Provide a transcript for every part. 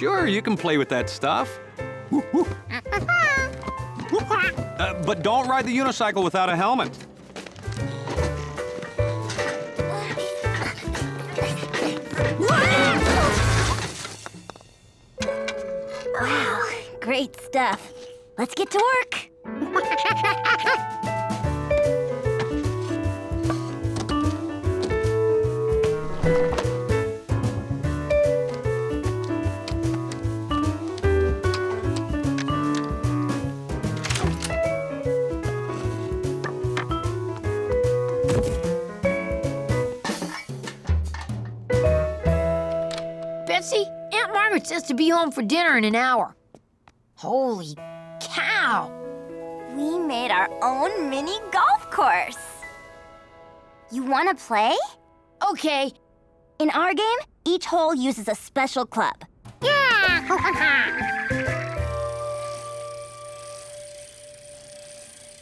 Sure, you can play with that stuff. But don't ride the unicycle without a helmet. Wow, great stuff. Let's get to work. Betsy, Aunt Margaret says to be home for dinner in an hour. Holy cow! We made our own mini golf course. You want to play? Okay. In our game, each hole uses a special club.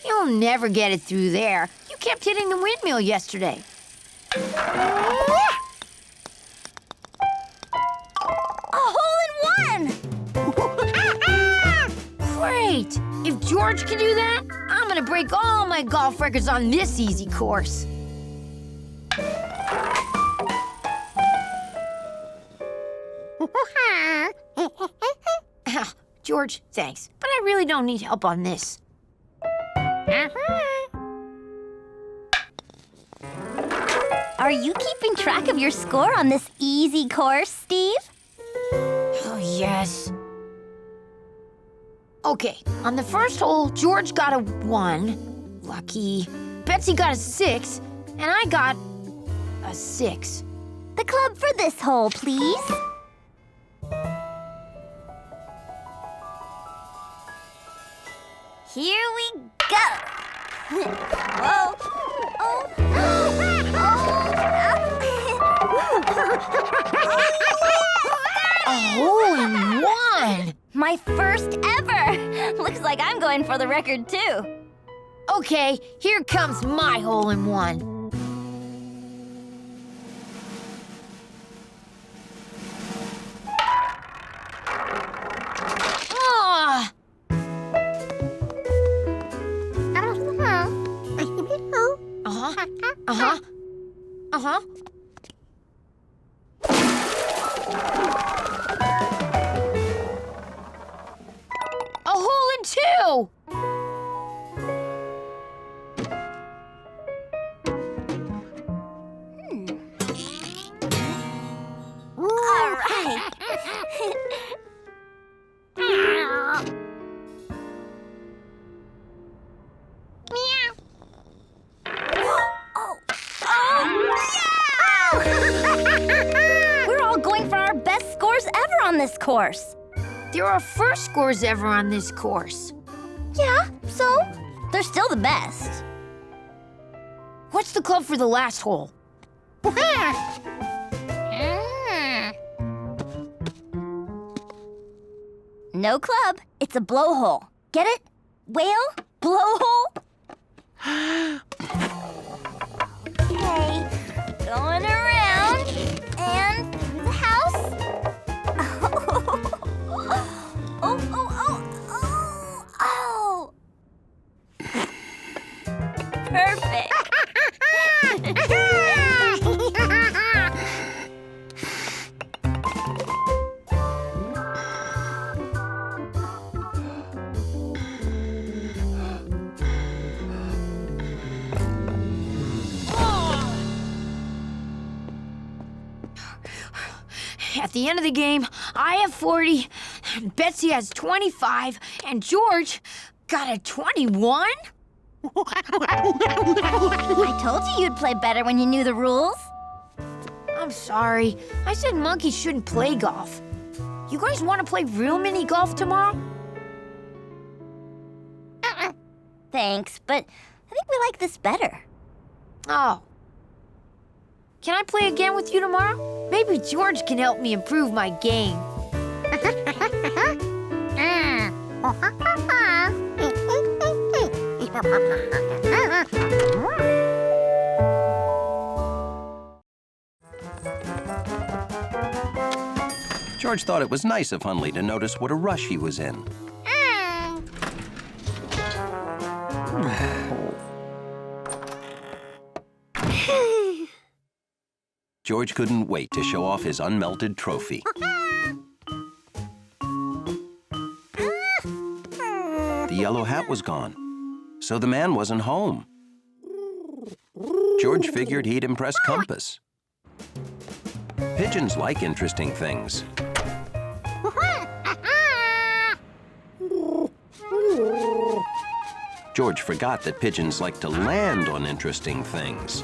You'll never get it through there. You kept hitting the windmill yesterday. A hole in one! Great! If George can do that, I'm gonna break all my golf records on this easy course. George, thanks, but I really don't need help on this. Are you keeping track of your score on this easy course, Steve? Oh, yes. Okay, on the first hole, George got a 1. Lucky. Betsy got a 6, and I got a 6. The club for this hole, please. Here we go. Whoa. Oh. A hole in one! My first ever. Looks like I'm going for the record, too. Okay, here comes my hole in one. Ah! Uh-huh. Uh-huh. Uh-huh. A hole in two! All right. We're all going for our best scores ever on this course. There are first scores ever on this course. Yeah, so they're still the best. What's the club for the last hole? No club. It's a blowhole. Get it? Whale? Blowhole? Okay. Going around and through the house. Oh, oh, oh, oh, oh. Perfect. At the end of the game, I have 40, Betsy has 25, and George got a 21? I told you you'd play better when you knew the rules. I'm sorry. I said monkeys shouldn't play golf. You guys want to play real mini golf tomorrow? Thanks, but I think we like this better. Oh. Can I play again with you tomorrow? Maybe George can help me improve my game. George thought it was nice of Hundley to notice what a rush he was in. George couldn't wait to show off his unmelted trophy. The yellow hat was gone, so the man wasn't home. George figured he'd impress Compass. Pigeons like interesting things. George forgot that pigeons like to land on interesting things.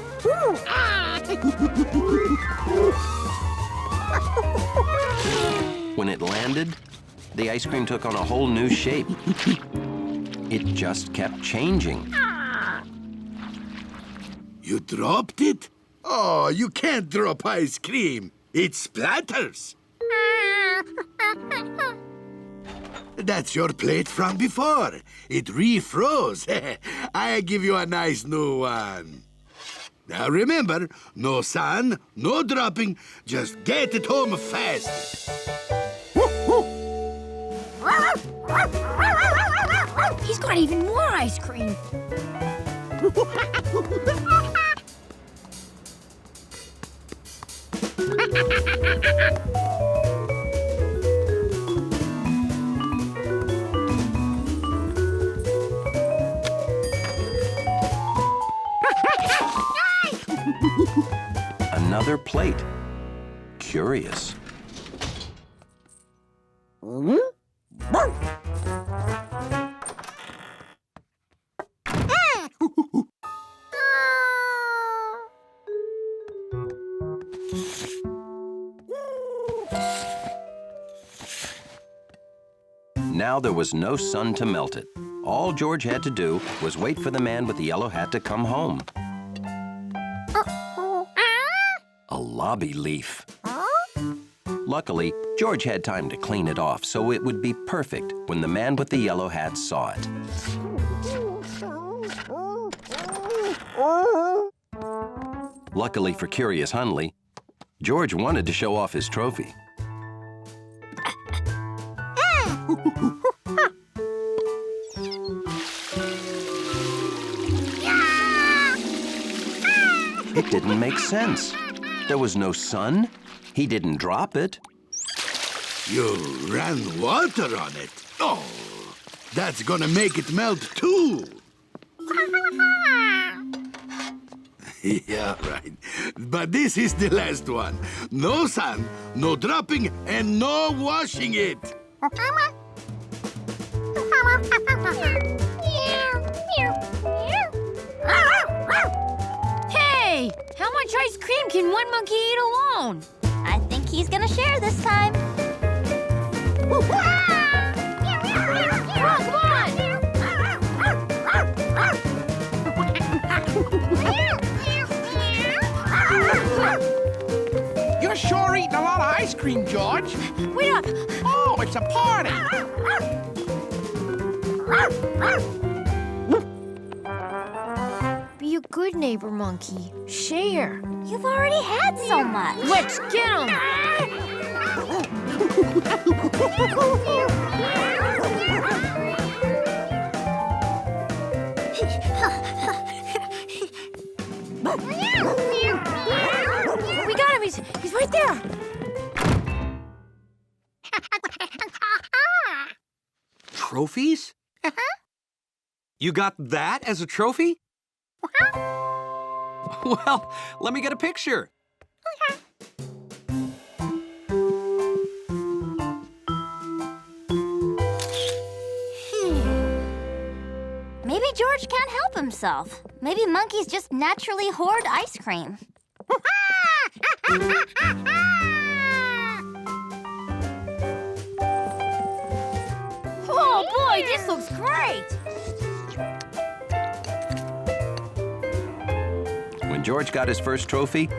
When it landed, the ice cream took on a whole new shape. It just kept changing. You dropped it? Oh, you can't drop ice cream. It splatters. That's your plate from before. It refroze. I give you a nice new one. Now remember, no sun, no dropping. Just get it home fast. He's got even more ice cream. Another plate. Curious. Now there was no sun to melt it. All George had to do was wait for the man with the yellow hat to come home. A lobby leaf. Luckily, George had time to clean it off, so it would be perfect when the man with the yellow hat saw it. Luckily for curious Hundley, George wanted to show off his trophy. It didn't make sense. There was no sun. He didn't drop it. You ran water on it. Oh, that's gonna make it melt too. Yeah, right. But this is the last one. No sun, no dropping, and no washing it. Hey, how much ice cream can one monkey eat alone? I think he's gonna share this time. Come on! You're sure eating a lot of ice cream, George. Wait up! Oh, it's a party. Be a good neighbor, monkey. Share. You've already had so much. Let's get him! We got him! He's right there! Trophies? You got that as a trophy? Well, let me get a picture. Maybe George can't help himself. Maybe monkeys just naturally hoard ice cream. Oh boy, this looks great! When George got his first trophy,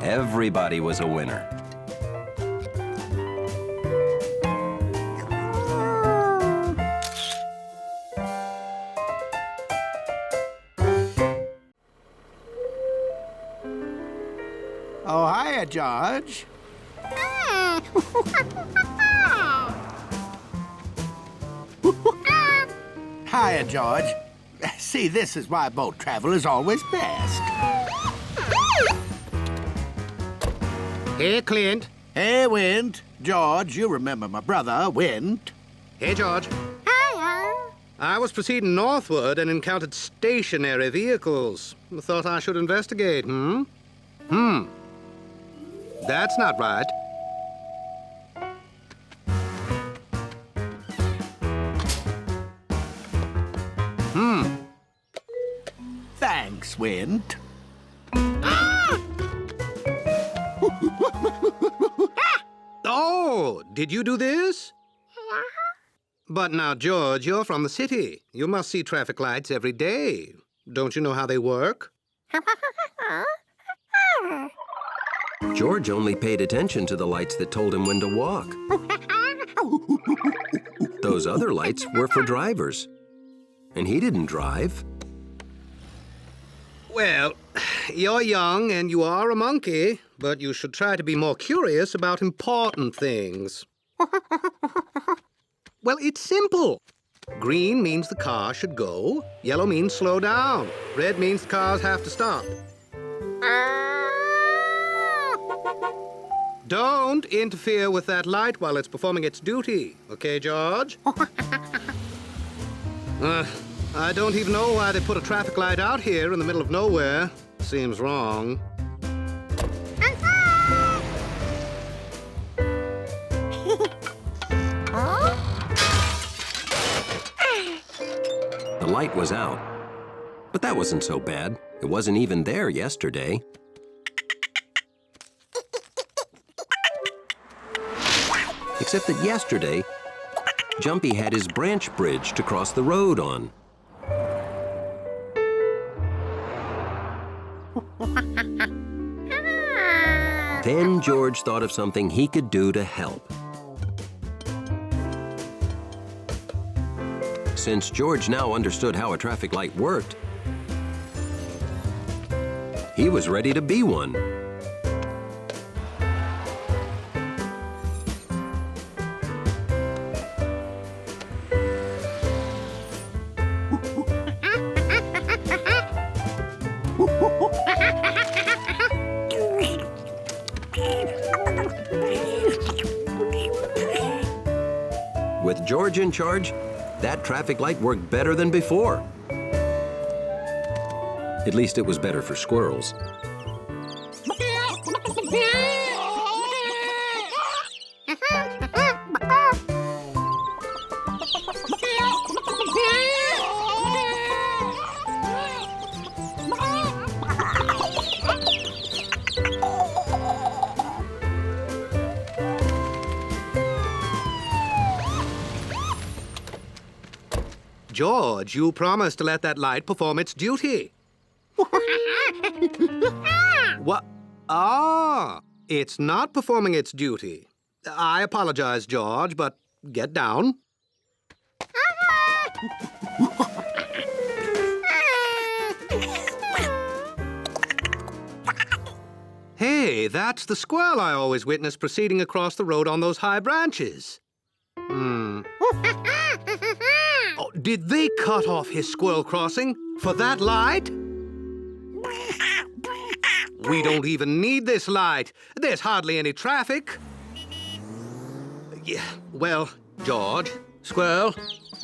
everybody was a winner. Oh, hiya, George. Hiya, George. See, this is why boat travel is always best. Hey, Clint. Hey, Wint. George, you remember my brother, Wint. Hey, George. Hiya. I was proceeding northward and encountered stationary vehicles. Thought I should investigate, That's not right. Thanks, Wint. Oh, did you do this? But now, George, you're from the city. You must see traffic lights every day. Don't you know how they work? George only paid attention to the lights that told him when to walk. Those other lights were for drivers. And he didn't drive. Well, you're young and you are a monkey, but you should try to be more curious about important things. Well, it's simple. Green means the car should go. Yellow means slow down. Red means the cars have to stop. Don't interfere with that light while it's performing its duty. Okay, George? I don't even know why they put a traffic light out here in the middle of nowhere. Seems wrong. The light was out. But that wasn't so bad. It wasn't even there yesterday. Except that yesterday, Jumpy had his branch bridge to cross the road on. Then George thought of something he could do to help. Since George now understood how a traffic light worked, he was ready to be one. With George in charge, that traffic light worked better than before. At least it was better for squirrels. George, you promised to let that light perform its duty. What? Ah, it's not performing its duty. I apologize, George, but get down. Hey, that's the squirrel I always witness proceeding across the road on those high branches. Oh, did they cut off his squirrel crossing for that light? We don't even need this light. There's hardly any traffic. Yeah, well, George, squirrel,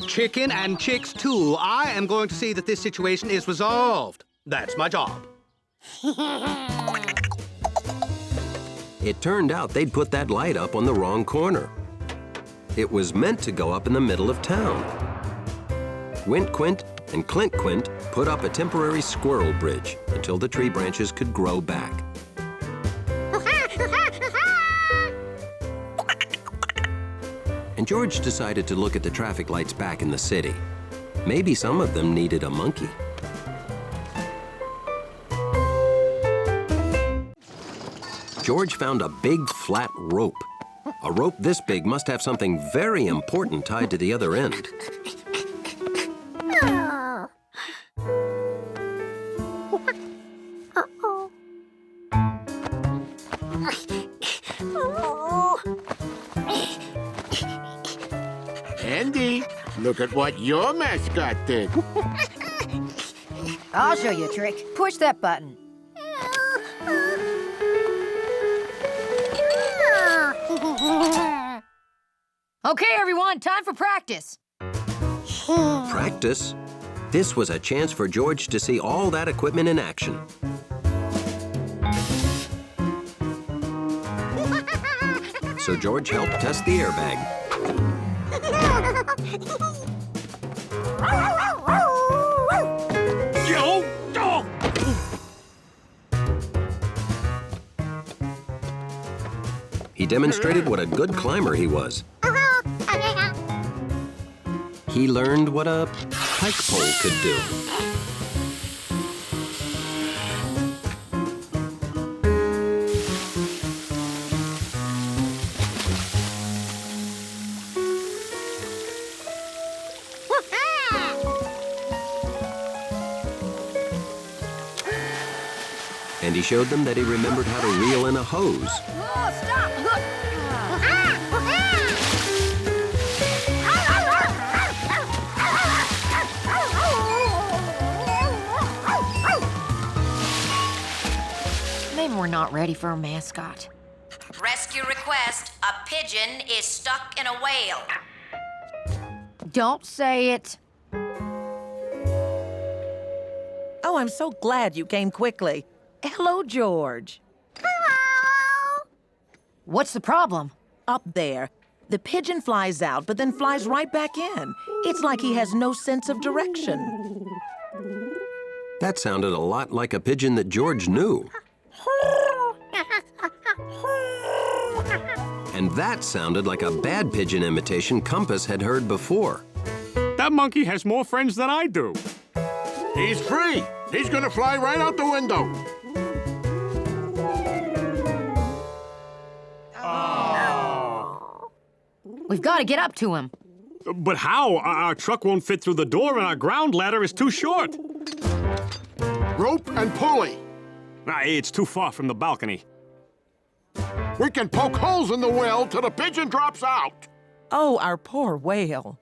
chicken, and chicks too. I am going to see that this situation is resolved. That's my job. It turned out they'd put that light up on the wrong corner. It was meant to go up in the middle of town. Wint Quint and Clint Quint put up a temporary squirrel bridge until the tree branches could grow back. And George decided to look at the traffic lights back in the city. Maybe some of them needed a monkey. George found a big flat rope. A rope this big must have something very important tied to the other end. Andy, look at what your mascot did. I'll show you a trick. Push that button. Okay, everyone, time for practice. Practice? This was a chance for George to see all that equipment in action. So George helped test the airbag. He demonstrated what a good climber he was. He learned what a pike pole could do. And he showed them that he remembered how to reel in a hose. Oh, stop! Maybe we're not ready for a mascot. Rescue request. A pigeon is stuck in a whale. Don't say it. Oh, I'm so glad you came quickly. Hello, George. What's the problem? Up there. The pigeon flies out, but then flies right back in. It's like he has no sense of direction. That sounded a lot like a pigeon that George knew. And that sounded like a bad pigeon imitation Compass had heard before. That monkey has more friends than I do. He's free. He's gonna fly right out the window. We've got to get up to him. But how? Our truck won't fit through the door and our ground ladder is too short. Rope and pulley. It's too far from the balcony. We can poke holes in the well till the pigeon drops out. Oh, our poor whale.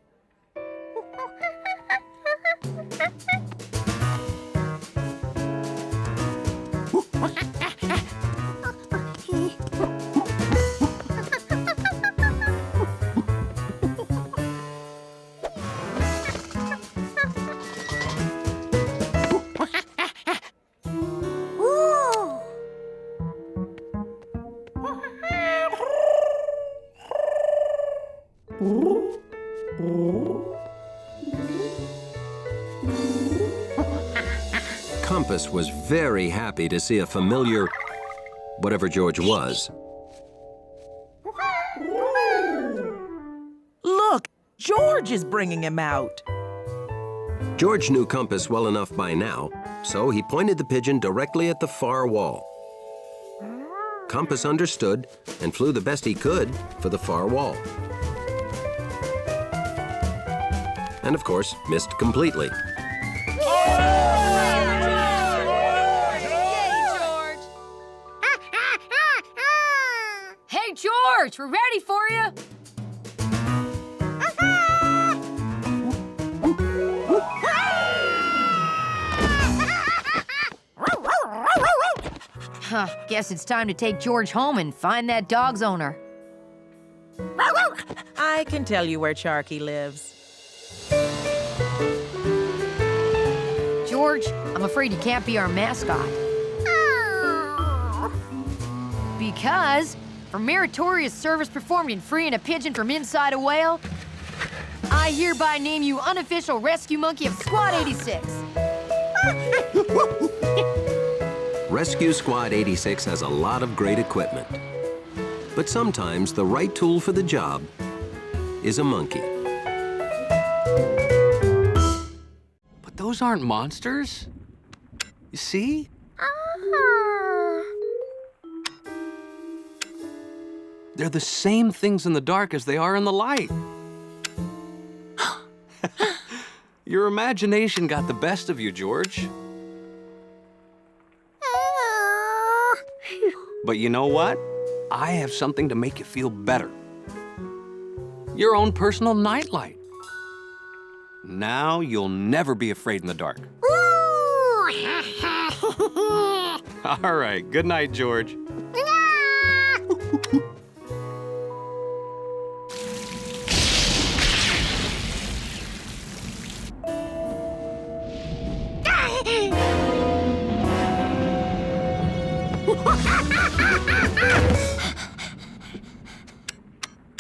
Compass was very happy to see a familiar, whatever George was. Look, George is bringing him out. George knew Compass well enough by now, so he pointed the pigeon directly at the far wall. Compass understood and flew the best he could for the far wall. And of course, missed completely. Hey, George, we're ready for you. Guess it's time to take George home and find that dog's owner. I can tell you where Sharky lives. George, I'm afraid you can't be our mascot. Because for meritorious service performed in freeing a pigeon from inside a whale, I hereby name you unofficial rescue monkey of Squad 86. Rescue Squad 86 has a lot of great equipment. But sometimes the right tool for the job is a monkey. But those aren't monsters. You see? They're the same things in the dark as they are in the light. Your imagination got the best of you, George. But you know what? I have something to make you feel better. Your own personal nightlight. Now you'll never be afraid in the dark. All right, good night, George.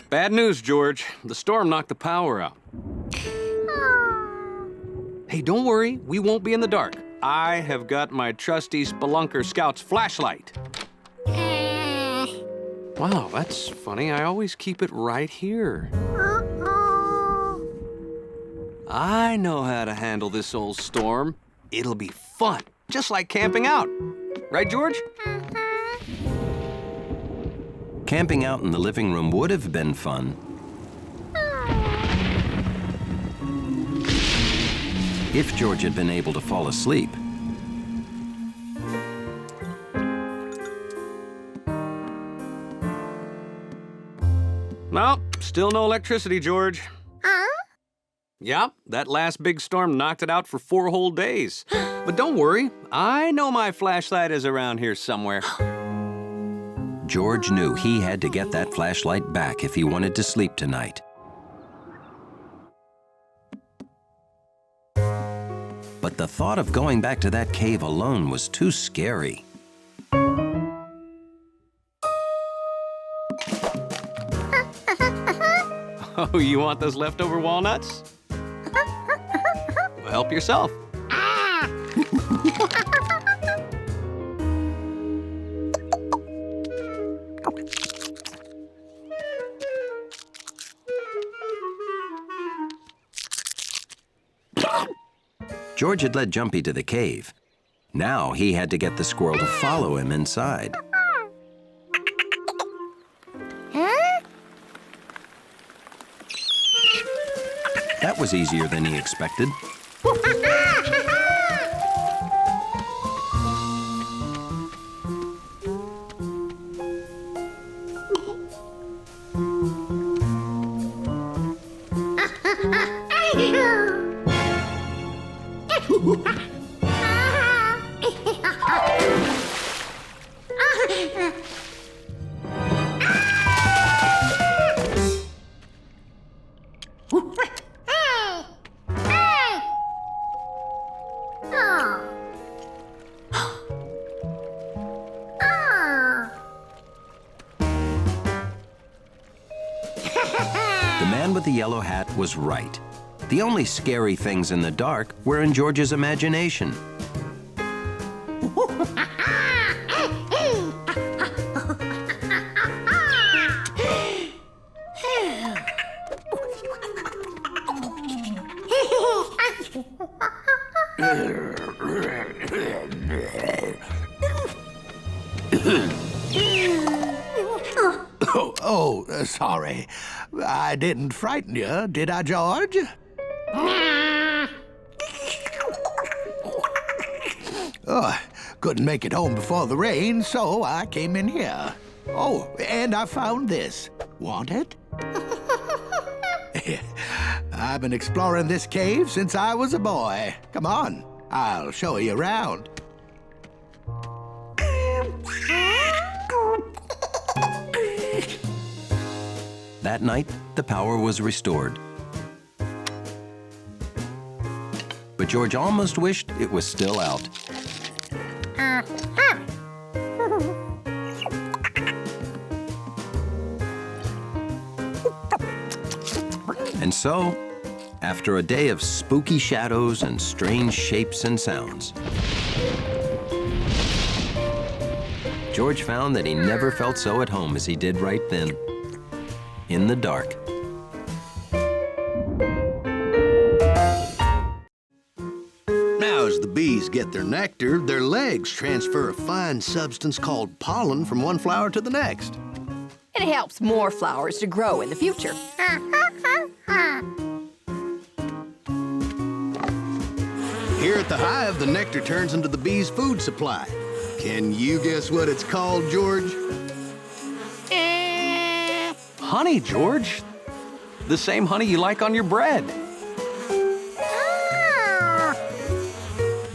Bad news, George. The storm knocked the power out. Hey, don't worry. We won't be in the dark. I have got my trusty Spelunker Scout's flashlight. Wow, that's funny. I always keep it right here. I know how to handle this old storm. It'll be fun, just like camping out. Right, George? Camping out in the living room would have been fun. If George had been able to fall asleep. No, still no electricity, George. Yep, that last big storm knocked it out for 4 whole days. But don't worry, I know my flashlight is around here somewhere. George knew he had to get that flashlight back if he wanted to sleep tonight. But the thought of going back to that cave alone was too scary. Oh, you want those leftover walnuts? Well, help yourself. George had led Jumpy to the cave. Now he had to get the squirrel to follow him inside. That was easier than he expected. The man with the yellow hat was right. The only scary things in the dark were in George's imagination. Sorry. I didn't frighten you, did I, George? Oh, couldn't make it home before the rain, so I came in here. Oh, and I found this. Want it? I've been exploring this cave since I was a boy. Come on, I'll show you around. That night, the power was restored. But George almost wished it was still out. And so, after a day of spooky shadows and strange shapes and sounds, George found that he never felt so at home as he did right then, in the dark. Now, as the bees get their nectar, their legs transfer a fine substance called pollen from one flower to the next. It helps more flowers to grow in the future. Here at the hive, the nectar turns into the bees' food supply. Can you guess what it's called, George? Honey, George. The same honey you like on your bread.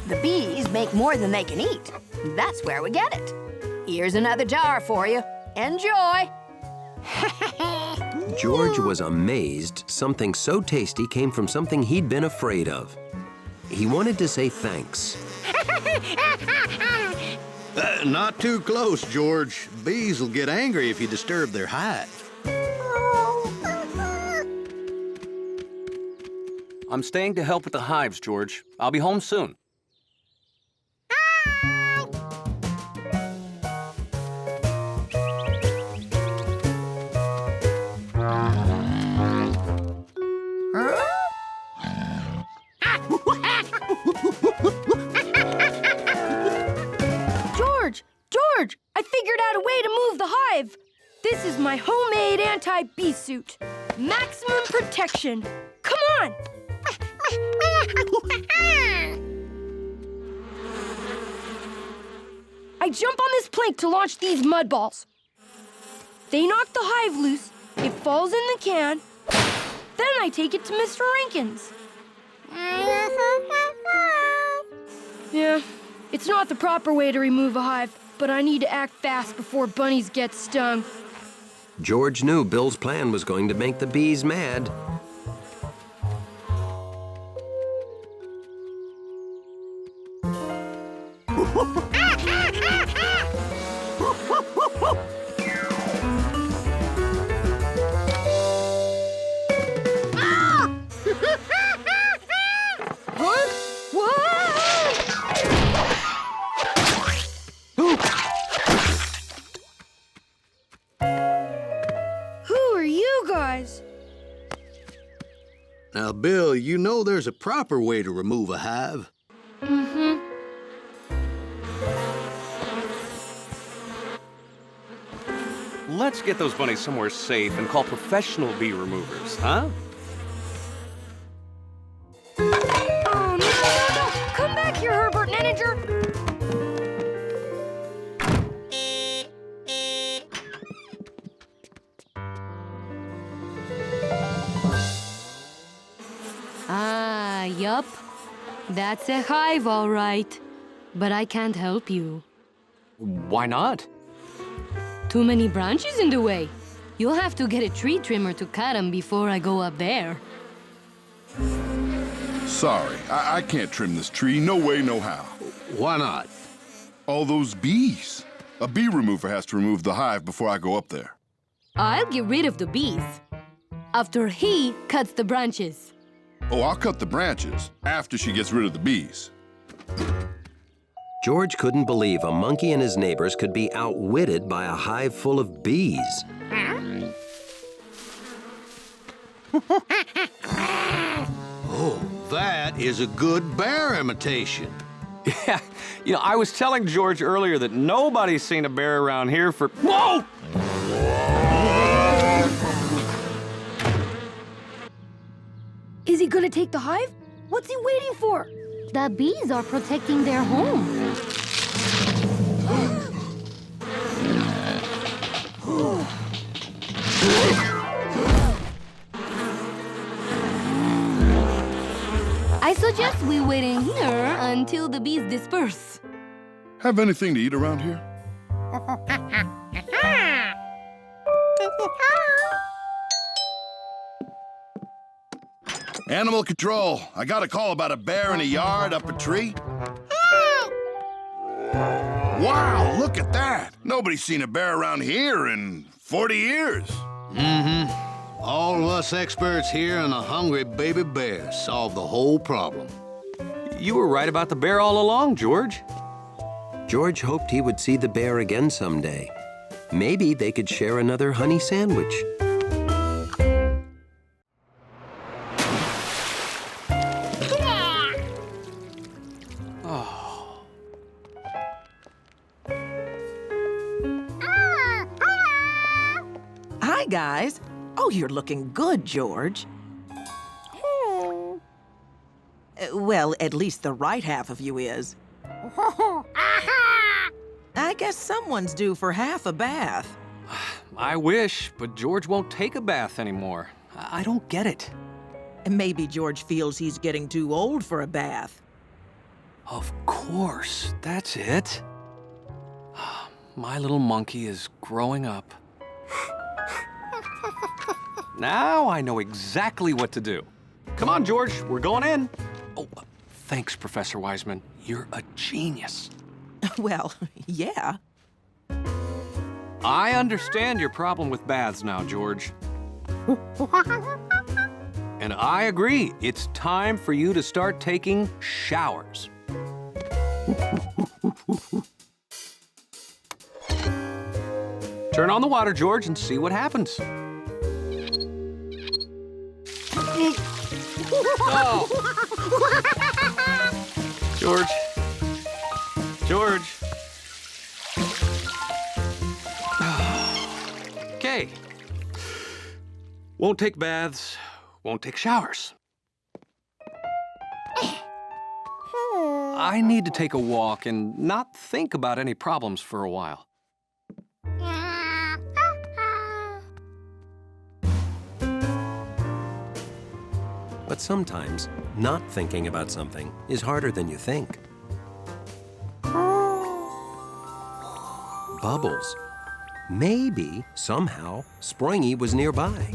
The bees make more than they can eat. That's where we get it. Here's another jar for you. Enjoy. George was amazed something so tasty came from something he'd been afraid of. He wanted to say thanks. Not too close, George. Bees will get angry if you disturb their hive. I'm staying to help with the hives, George. I'll be home soon. George, I figured out a way to move the hive. This is my homemade anti-bee suit. Maximum protection. Come on. I jump on this plank to launch these mud balls. They knock the hive loose. It falls in the can. Then I take it to Mr. Rankin's. Yeah, it's not the proper way to remove a hive, but I need to act fast before bunnies get stung. George knew Bill's plan was going to make the bees mad. Now, Bill, you know there's a proper way to remove a hive. Mm-hmm. Let's get those bunnies somewhere safe and call professional bee removers, huh? Oh, no! Come back here, Herbert Manager! Yup. That's a hive, all right. But I can't help you. Why not? Too many branches in the way. You'll have to get a tree trimmer to cut them before I go up there. Sorry, I can't trim this tree. No way, no how. Why not? All those bees. A bee remover has to remove the hive before I go up there. I'll get rid of the bees after he cuts the branches. Oh, I'll cut the branches after she gets rid of the bees. George couldn't believe a monkey and his neighbors could be outwitted by a hive full of bees. Oh, that is a good bear imitation. Yeah, I was telling George earlier that nobody's seen a bear around here for... Whoa! Is he gonna take the hive? What's he waiting for? The bees are protecting their home. I suggest we wait in here until the bees disperse. Have anything to eat around here? Animal control. I got a call about a bear in a yard up a tree. Wow, look at that. Nobody's seen a bear around here in 40 years. Mm-hmm. All of us experts here and a hungry baby bear solved the whole problem. You were right about the bear all along, George. George hoped he would see the bear again someday. Maybe they could share another honey sandwich. Hi, guys. Oh, you're looking good, George. Well, at least the right half of you is. I guess someone's due for half a bath. I wish, but George won't take a bath anymore. I don't get it. Maybe George feels he's getting too old for a bath. Of course, that's it. My little monkey is growing up. Now I know exactly what to do. Come on, George, we're going in. Oh, thanks, Professor Wiseman. You're a genius. Well, yeah. I understand your problem with baths now, George. And I agree. It's time for you to start taking showers. Turn on the water, George, and see what happens. Oh. George. George. Okay. Won't take baths, won't take showers. I need to take a walk and not think about any problems for a while. But sometimes, not thinking about something is harder than you think. Bubbles. Maybe, somehow, Springy was nearby.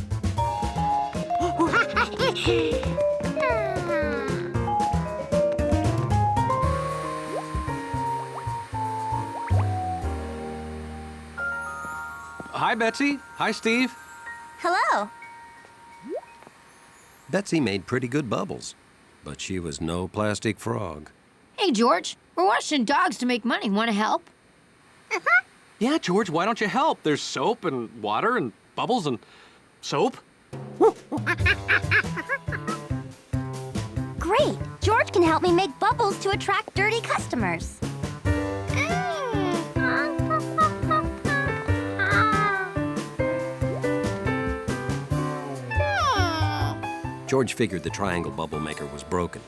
Hi, Betsy. Hi, Steve. Hello. Betsy made pretty good bubbles, but she was no plastic frog. Hey, George, we're washing dogs to make money. Want to help? Yeah, George, why don't you help? There's soap and water and bubbles and soap. Great. George can help me make bubbles to attract dirty customers. George figured the triangle bubble maker was broken.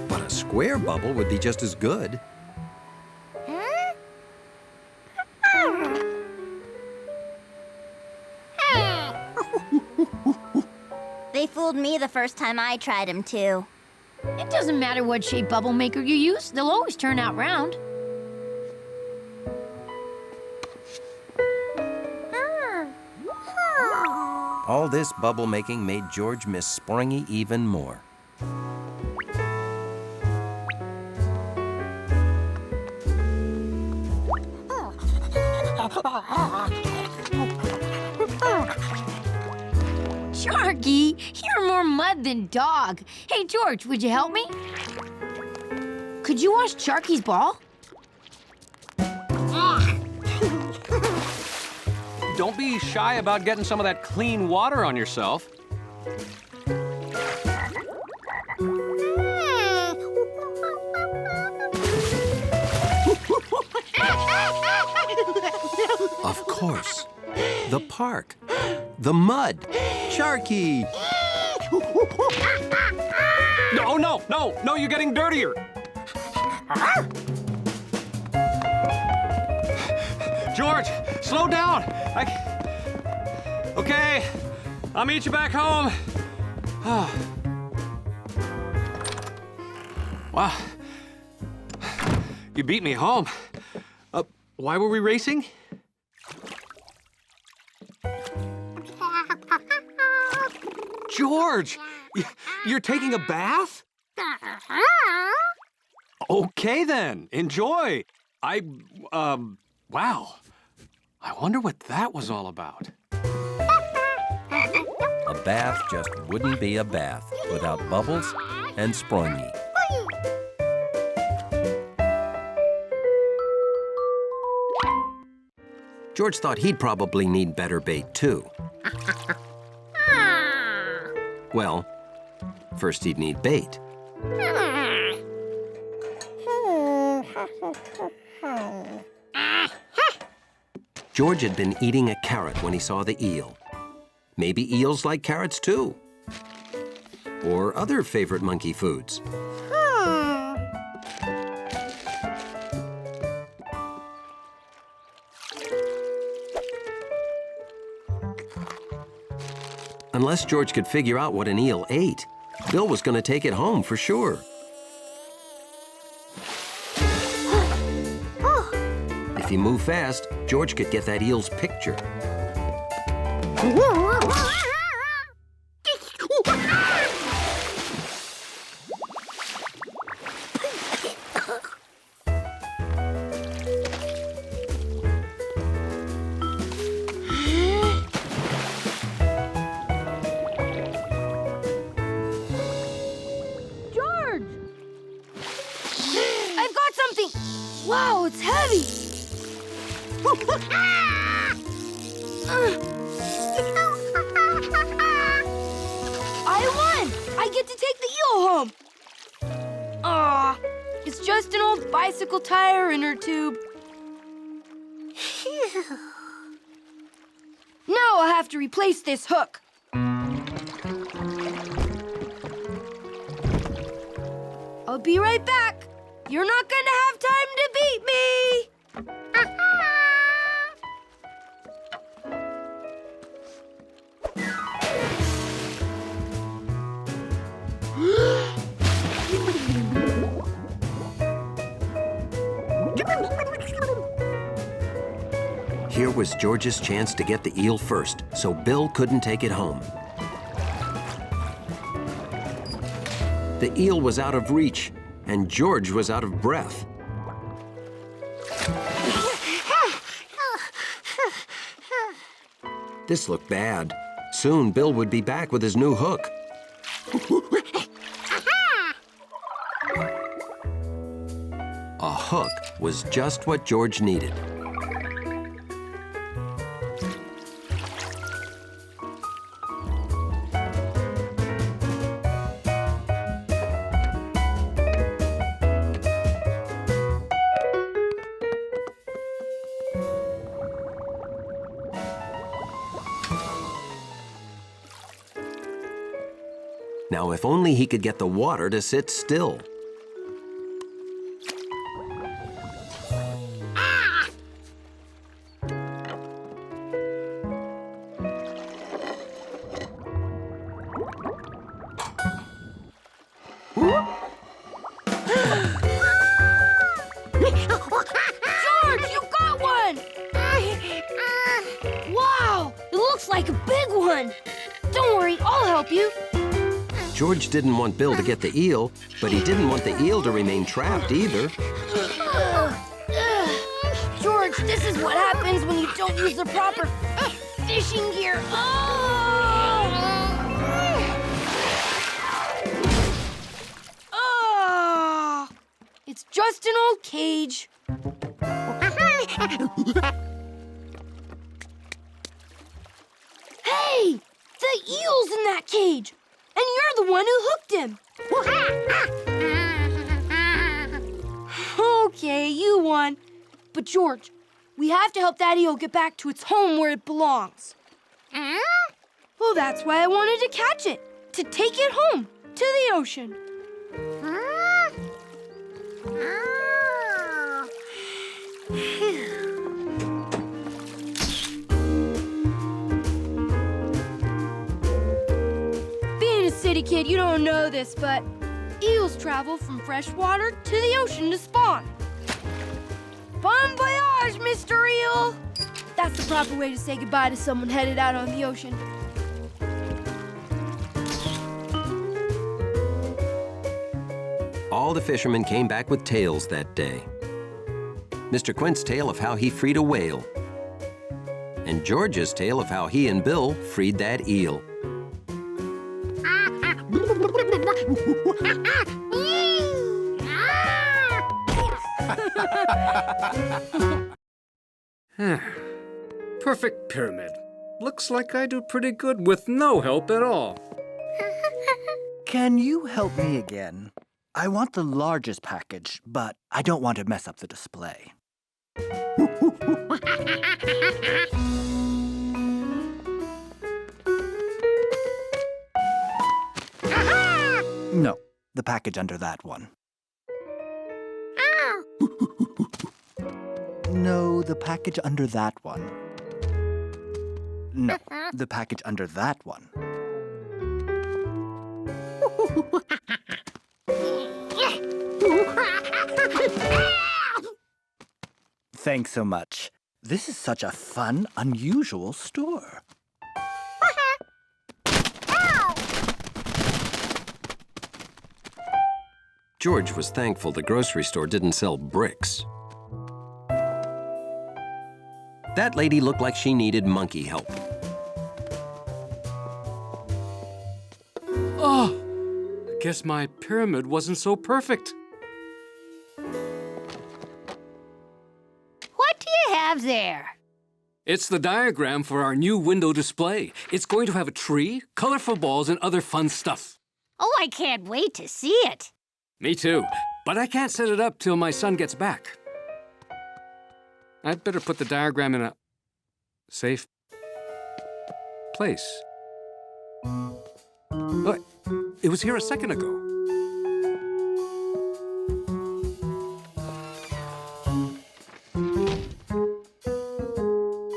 But a square bubble would be just as good. They fooled me the first time I tried them, too. It doesn't matter what shape bubble maker you use. They'll always turn out round. All this bubble making made George miss Springy even more. Sharky, you're more mud than dog. Hey, George, would you help me? Could you wash Sharky's ball? Don't be shy about getting some of that clean water on yourself. Of course. The park. The mud. Sharky! No, no, no, no, you're getting dirtier. George, slow down. Okay, I'll meet you back home. Wow. You beat me home. Why were we racing? George, you're taking a bath? Okay then, enjoy. Wow. I wonder what that was all about. A bath just wouldn't be a bath without Bubbles and Springy. George thought he'd probably need better bait, too. Well, first he'd need bait. George had been eating a carrot when he saw the eel. Maybe eels like carrots, too. Or other favorite monkey foods. Unless George could figure out what an eel ate. Bill was going to take it home for sure. If he moved fast, George could get that eel's picture. George! I've got something! Wow, it's heavy! I won! I get to take the eel home! Aw, it's just an old bicycle tire inner tube. Now I'll have to replace this hook. I'll be right back. You're not gonna have time to beat me! Here was George's chance to get the eel first, so Bill couldn't take it home. The eel was out of reach, and George was out of breath. This looked bad. Soon, Bill would be back with his new hook. A hook was just what George needed. Now, if only he could get the water to sit still. George, you got one! Wow, it looks like a big one. Don't worry, I'll help you. George didn't want Bill to get the eel, but he didn't want the eel to remain trapped either. George, this is what happens when you don't use the proper fishing gear. It's just an old cage. Hey, the eel's in that cage. And you're the one who hooked him. Okay, you won. But George, we have to help that eel get back to its home where it belongs. Well, that's why I wanted to catch it, to take it home, to the ocean. City kid, you don't know this, but eels travel from fresh water to the ocean to spawn. Bon voyage, Mr. Eel! That's the proper way to say goodbye to someone headed out on the ocean. All the fishermen came back with tales that day. Mr. Quint's tale of how he freed a whale, and George's tale of how he and Bill freed that eel. Perfect pyramid. Looks like I do pretty good with no help at all. Can you help me again? I want the largest package, but I don't want to mess up the display. No, the package under that one. No, the package under that one. No, the package under that one. Thanks so much. This is such a fun, unusual store. George was thankful the grocery store didn't sell bricks. That lady looked like she needed monkey help. Oh, I guess my pyramid wasn't so perfect. What do you have there? It's the diagram for our new window display. It's going to have a tree, colorful balls, and other fun stuff. Oh, I can't wait to see it. Me too, but I can't set it up till my son gets back. I'd better put the diagram in a safe place. Look, it was here a second ago.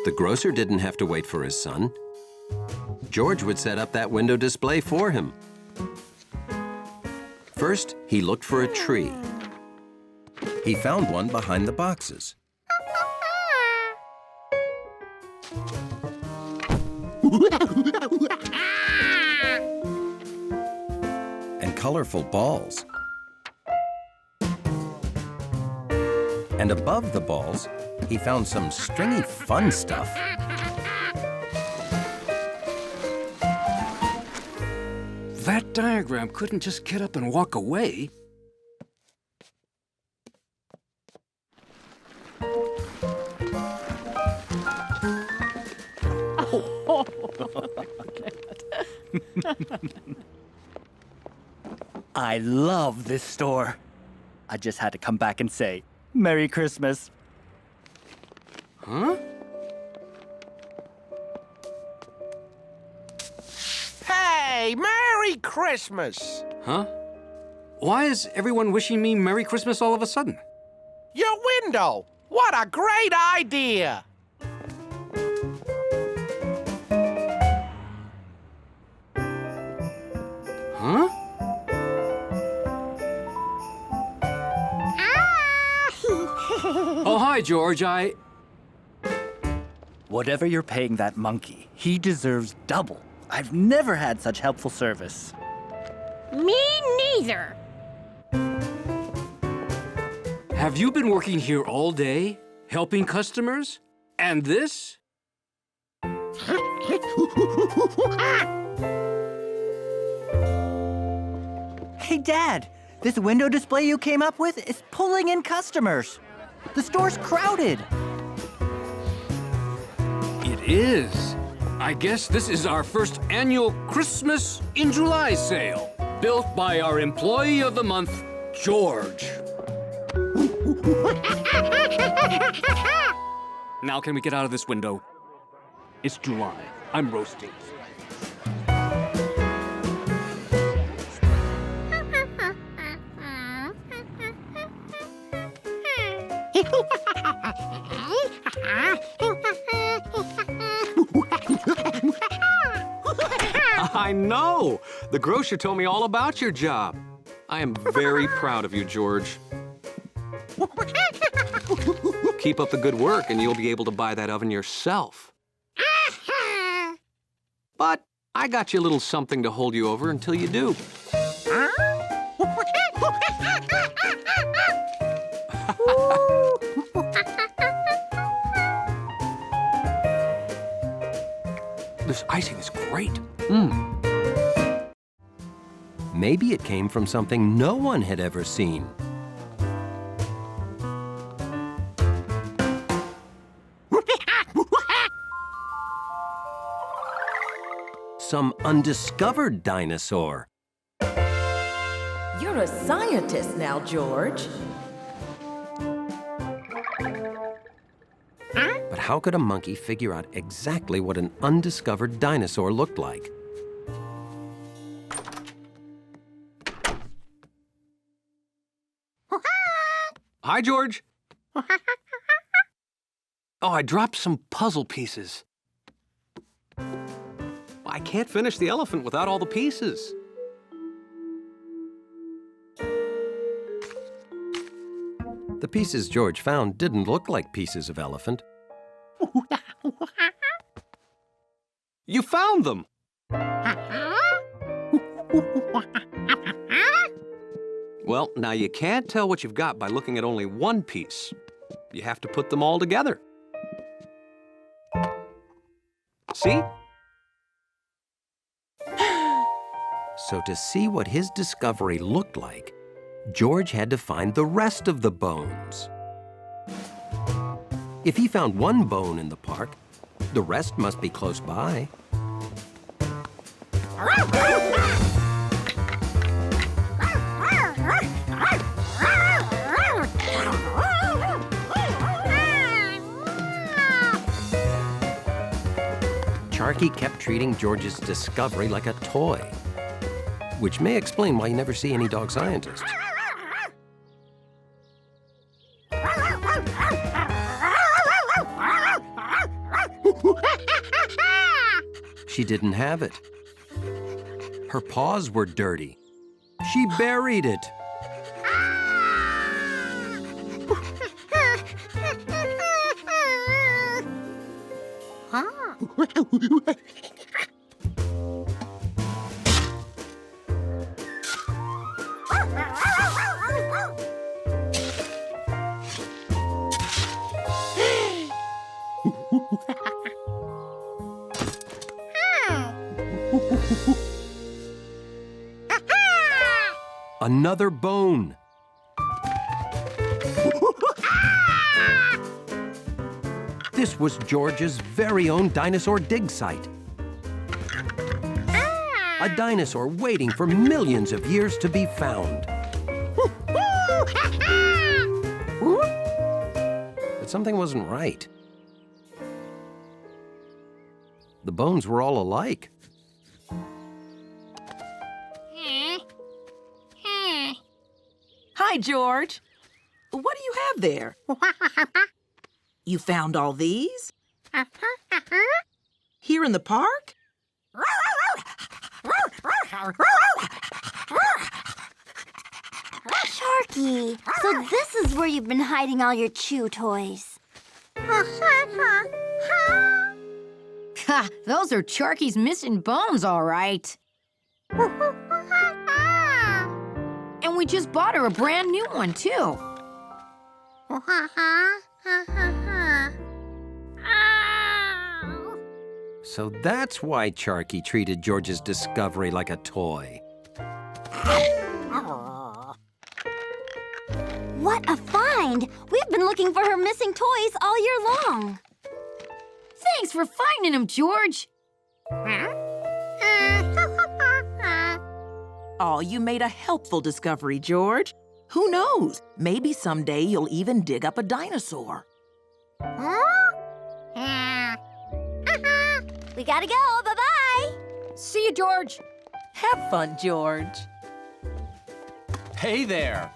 The grocer didn't have to wait for his son. George would set up that window display for him. First, he looked for a tree. He found one behind the boxes. And colorful balls. And above the balls, he found some stringy fun stuff. That diagram couldn't just get up and walk away. I love this store. I just had to come back and say, Merry Christmas. Huh? Hey, Merry Christmas! Huh? Why is everyone wishing me Merry Christmas all of a sudden? Your window! What a great idea! Huh? Oh, hi, George. Whatever you're paying that monkey, he deserves double. I've never had such helpful service. Me neither. Have you been working here all day, helping customers? And this? Hey, Dad, this window display you came up with is pulling in customers. The store's crowded. It is. I guess this is our first annual Christmas in July sale, built by our Employee of the Month, George. Now can we get out of this window? It's July. I'm roasting. I know! The grocer told me all about your job. I am very proud of you, George. Keep up the good work and you'll be able to buy that oven yourself. But I got you a little something to hold you over until you do. This icing is great. Maybe it came from something no one had ever seen. Some undiscovered dinosaur. You're a scientist now, George. But how could a monkey figure out exactly what an undiscovered dinosaur looked like? Hi, George. Oh, I dropped some puzzle pieces. I can't finish the elephant without all the pieces. The pieces George found didn't look like pieces of elephant. You found them! Well, now you can't tell what you've got by looking at only one piece. You have to put them all together. See? So to see what his discovery looked like, George had to find the rest of the bones. If he found one bone in the park, the rest must be close by. Sharky kept treating George's discovery like a toy, which may explain why you never see any dog scientists. She didn't have it. Her paws were dirty. She buried it. Another bone. This was George's very own dinosaur dig site. A dinosaur waiting for millions of years to be found. But something wasn't right. The bones were all alike. Hi, George. What do you have there? You found all these? Here in the park? Sharky, so this is where you've been hiding all your chew toys. Ha! Those are Sharky's missing bones, all right. And we just bought her a brand new one, too. So that's why Sharky treated George's discovery like a toy. What a find! We've been looking for her missing toys all year long. Thanks for finding them, George. Oh, you made a helpful discovery, George. Who knows? Maybe someday you'll even dig up a dinosaur. We gotta go. Bye-bye. See you, George. Have fun, George. Hey there.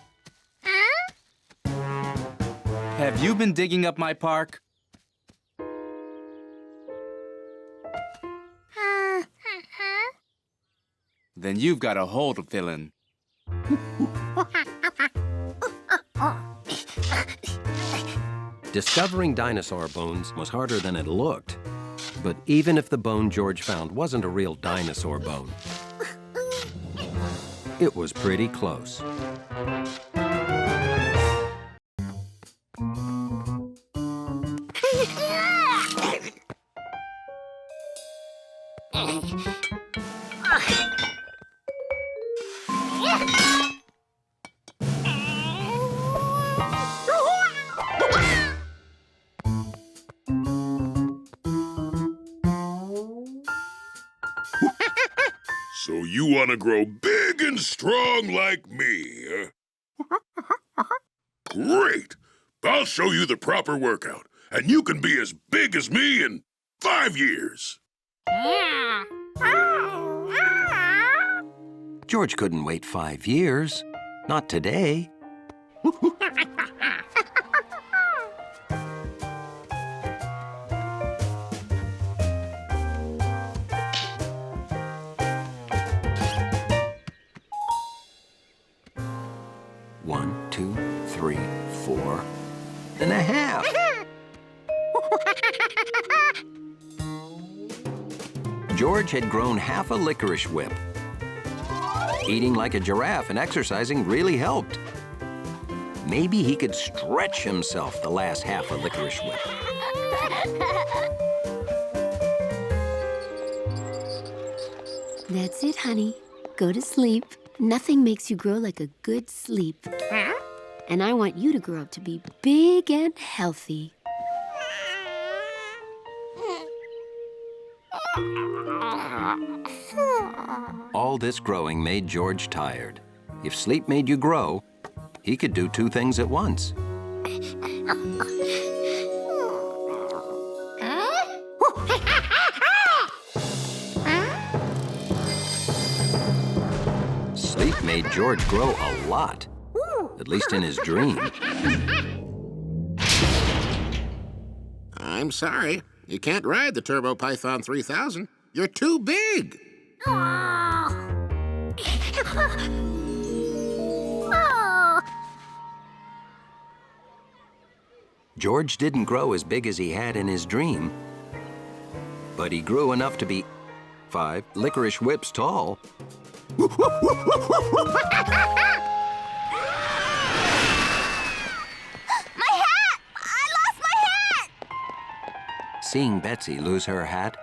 Have you been digging up my park? Then you've got a hole to fill in. Discovering dinosaur bones was harder than it looked. But even if the bone George found wasn't a real dinosaur bone, it was pretty close. So you want to grow big and strong like me, huh? Great! I'll show you the proper workout, and you can be as big as me in 5 years. George couldn't wait 5 years. Not today. One, two, three, 4. more than a half. George had grown half a licorice whip. Eating like a giraffe and exercising really helped. Maybe he could stretch himself the last half a licorice whip. That's it, honey. Go to sleep. Nothing makes you grow like a good sleep. And I want you to grow up to be big and healthy. All this growing made George tired. If sleep made you grow, he could do two things at once. Sleep made George grow a lot, at least in his dream. I'm sorry. You can't ride the Turbo Python 3000. You're too big. George didn't grow as big as he had in his dream, but he grew enough to be 5 licorice whips tall. My hat! I lost my hat! Seeing Betsy lose her hat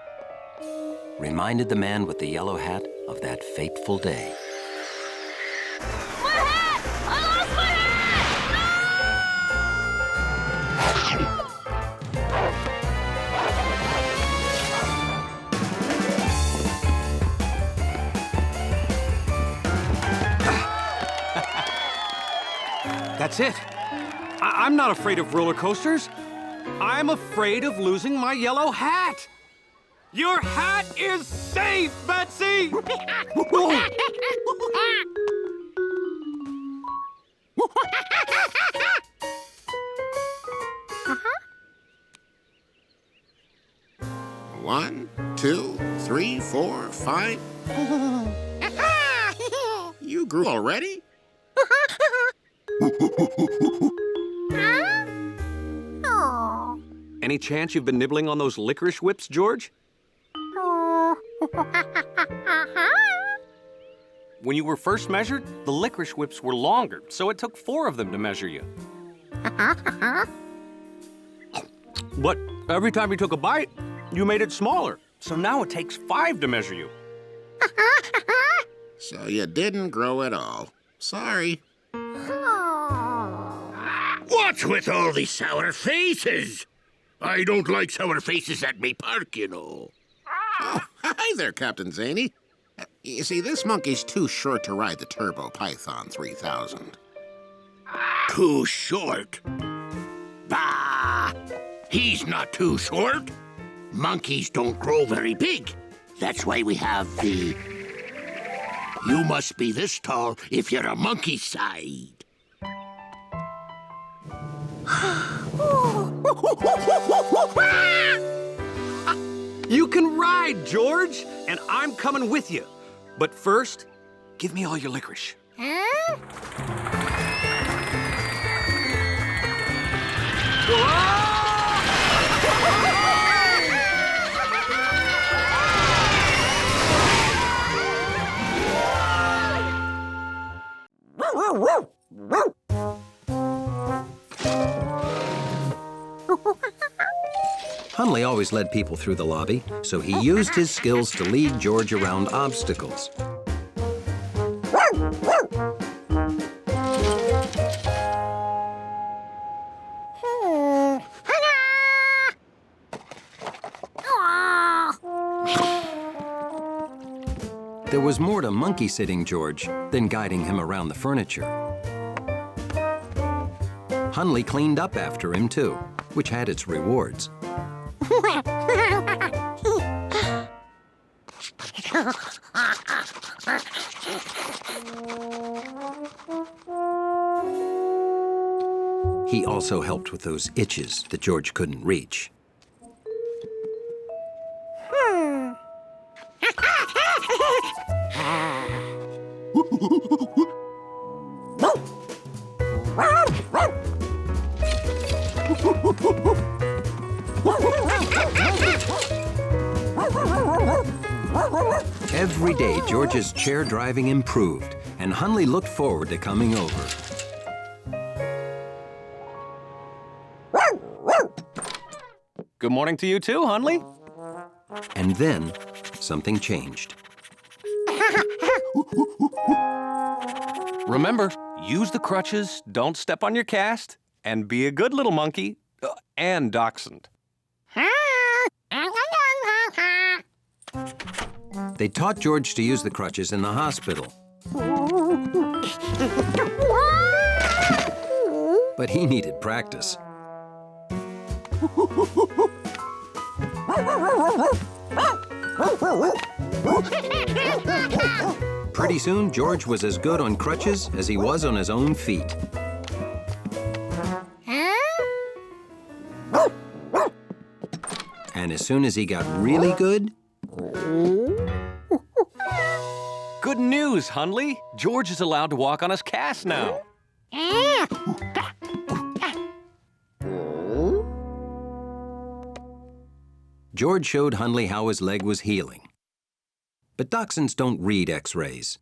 reminded the man with the yellow hat of that fateful day. My hat! I lost my That's it. I'm not afraid of roller coasters. I'm afraid of losing my yellow hat. Your hat is safe, Betsy! One, 2, 3, 4, 5. You grew already? Any chance you've been nibbling on those licorice whips, George? When you were first measured, the licorice whips were longer, so it took 4 of them to measure you. But every time you took a bite, you made it smaller, so now it takes 5 to measure you. So you didn't grow at all. Sorry. What's with all these sour faces? I don't like sour faces at me park, you know. Oh, hi there, Captain Zany. You see, this monkey's too short to ride the Turbo Python 3000. Too short? Bah! He's not too short. Monkeys don't grow very big. That's why we have the... You must be this tall if you're a monkey side. You can ride, George, and I'm coming with you. But first, give me all your licorice. Hunley always led people through the lobby, so he used his skills to lead George around obstacles. There was more to monkey-sitting George than guiding him around the furniture. Hunley cleaned up after him, too, which had its rewards. He also helped with those itches that George couldn't reach. Every day, George's chair driving improved, and Hundley looked forward to coming over. Good morning to you too, Hundley. And then, something changed. Remember, use the crutches, don't step on your cast, and be a good little monkey and dachshund. They taught George to use the crutches in the hospital. But he needed practice. Pretty soon, George was as good on crutches as he was on his own feet. And as soon as he got really good... Good news, Hundley. George is allowed to walk on his cast now. George showed Hundley how his leg was healing. But dachshunds don't read X-rays.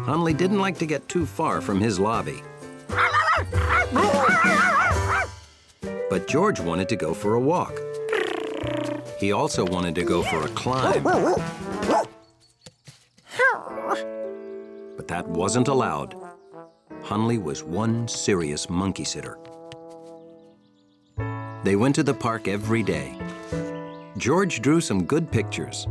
Hundley didn't like to get too far from his lobby. But George wanted to go for a walk. He also wanted to go for a climb. But that wasn't allowed. Hundley was one serious monkey sitter. They went to the park every day. George drew some good pictures.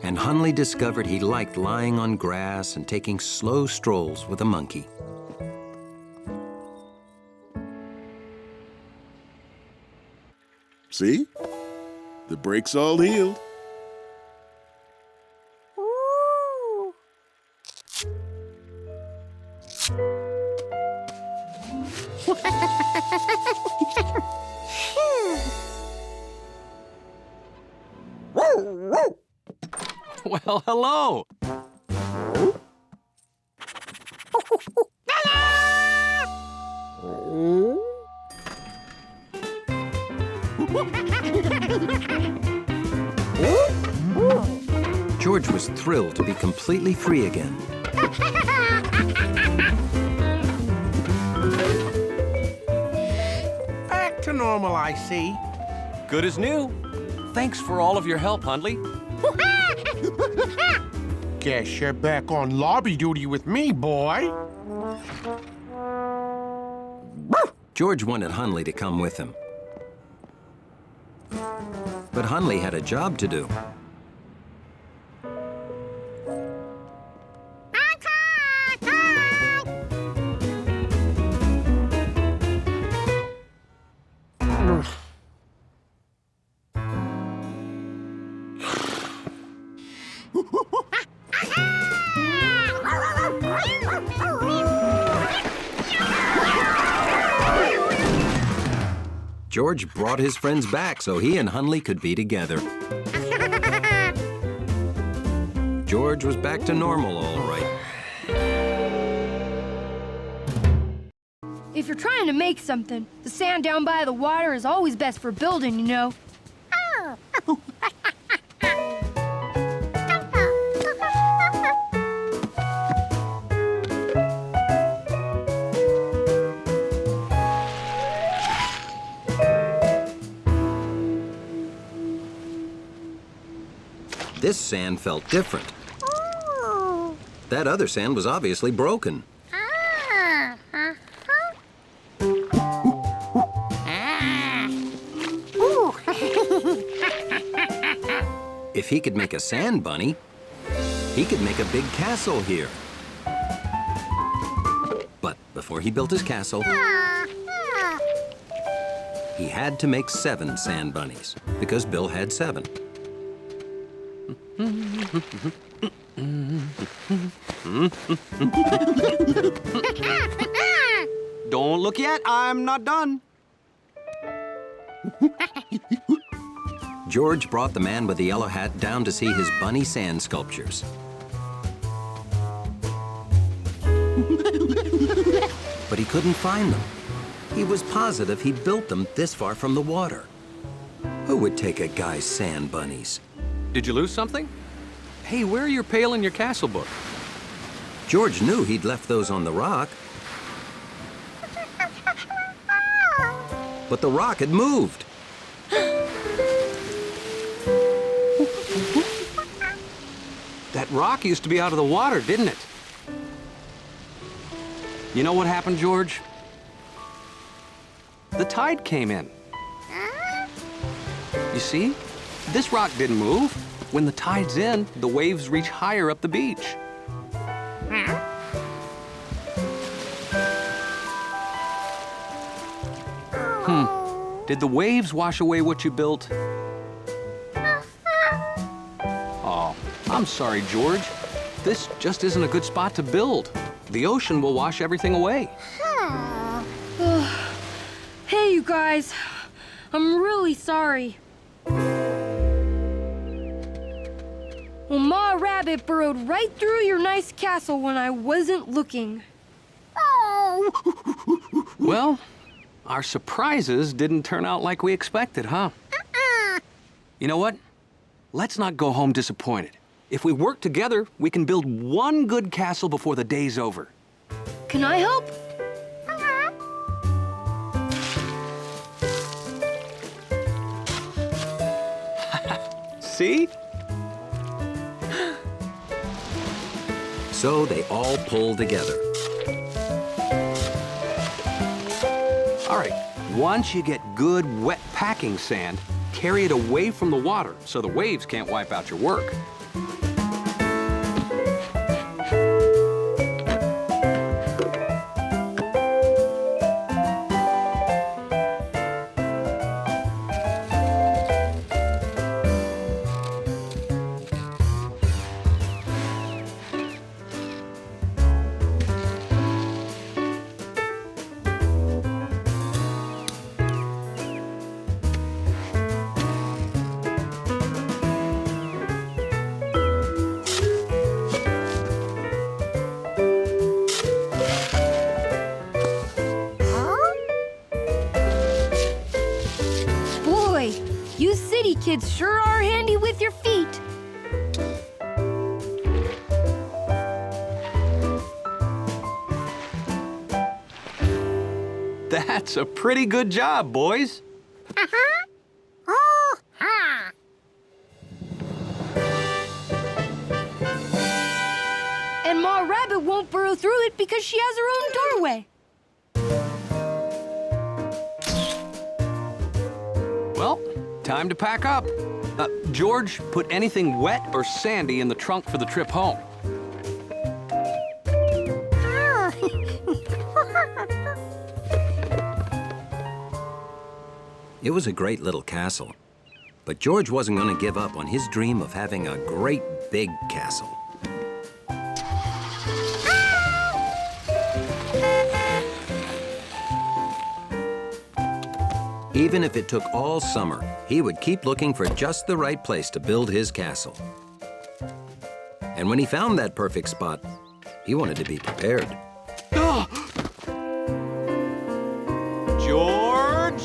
And Hundley discovered he liked lying on grass and taking slow strolls with a monkey. See? The break's all healed. Well, hello. George was thrilled to be completely free again. Back to normal, I see. Good as new. Thanks for all of your help, Hundley. Guess you're back on lobby duty with me, boy. George wanted Hundley to come with him. But Hundley had a job to do. George brought his friends back so he and Hundley could be together. George was back to normal, all right. If you're trying to make something, the sand down by the water is always best for building, you know. This sand felt different. That other sand was obviously broken. If he could make a sand bunny, he could make a big castle here. But before he built his castle, he had to make 7 sand bunnies, because Bill had 7. Don't look yet, I'm not done. George brought the man with the yellow hat down to see his bunny sand sculptures. but he couldn't find them. He was positive he'd built them this far from the water. Who would take a guy's sand bunnies? Did you lose something? Hey, where are your pail and your castle book? George knew he'd left those on the rock. But the rock had moved. That rock used to be out of the water, didn't it? You know what happened, George? The tide came in. You see? This rock didn't move. When the tide's in, the waves reach higher up the beach. Did the waves wash away what you built? Oh, I'm sorry, George. This just isn't a good spot to build. The ocean will wash everything away. Hey, you guys. I'm really sorry. Well, Ma Rabbit burrowed right through your nice castle when I wasn't looking. Well, our surprises didn't turn out like we expected, huh? You know what? Let's not go home disappointed. If we work together, we can build one good castle before the day's over. Can I help? See? So they all pulled together. All right, once you get good, wet packing sand, carry it away from the water so the waves can't wipe out your work. You city kids sure are handy with your feet. That's a pretty good job, boys. And Ma Rabbit won't burrow through it because she has her own doorway. Well, time to pack up. George, put anything wet or sandy in the trunk for the trip home. It was a great little castle, but George wasn't going to give up on his dream of having a great big castle. Even if it took all summer, he would keep looking for just the right place to build his castle. And when he found that perfect spot, he wanted to be prepared. George!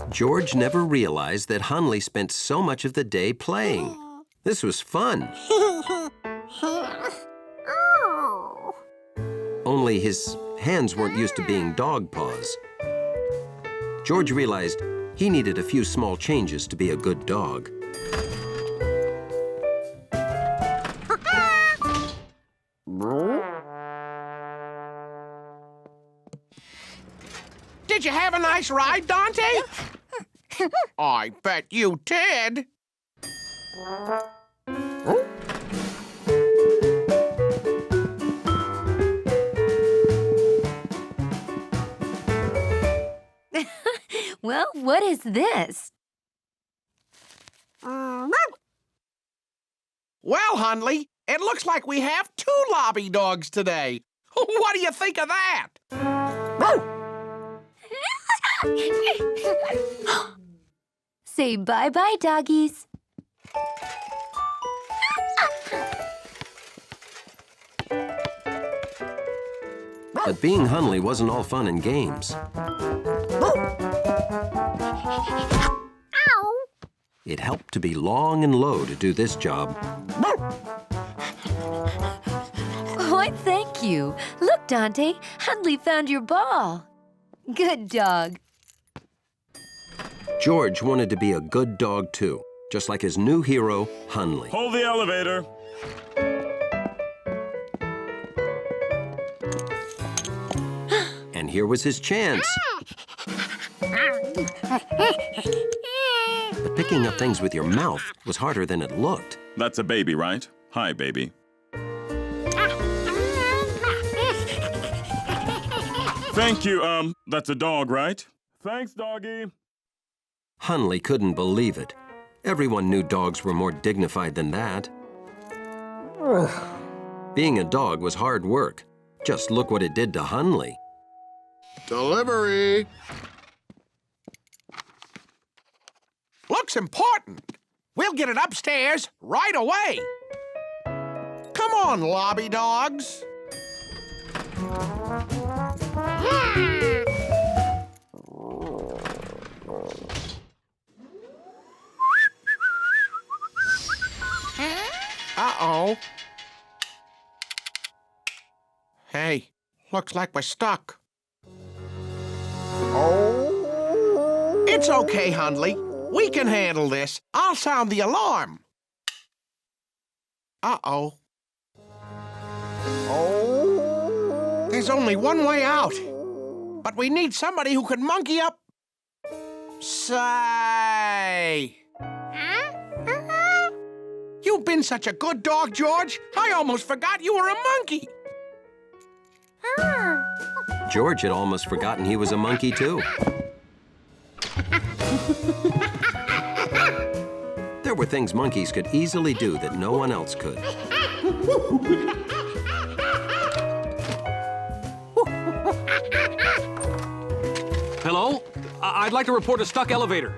George never realized that Hunley spent so much of the day playing. This was fun. Only his hands weren't used to being dog paws. George realized he needed a few small changes to be a good dog. Did you have a nice ride, Dante? I bet you did. Well, what is this? Well, Hunley, it looks like we have 2 lobby dogs today. What do you think of that? Say bye-bye, doggies. But being Hunley wasn't all fun and games. It helped to be long and low to do this job. Why, thank you. Look, Dante, Hunley found your ball. Good dog. George wanted to be a good dog, too, just like his new hero, Hunley. Hold the elevator. And here was his chance. But picking up things with your mouth was harder than it looked. That's a baby, right? Hi, baby. Thank you, that's a dog, right? Thanks, doggy. Hunley couldn't believe it. Everyone knew dogs were more dignified than that. Being a dog was hard work. Just look what it did to Hunley. Delivery. Looks important. We'll get it upstairs right away. Come on, lobby dogs. Uh-oh. Hey, looks like we're stuck. Oh. It's okay, Hunley. We can handle this. I'll sound the alarm. Uh-oh. Oh. There's only one way out. But we need somebody who can monkey up. Say. You've been such a good dog, George. I almost forgot you were a monkey. George had almost forgotten he was a monkey, too. There were things monkeys could easily do that no one else could. Hello? I'd like to report a stuck elevator.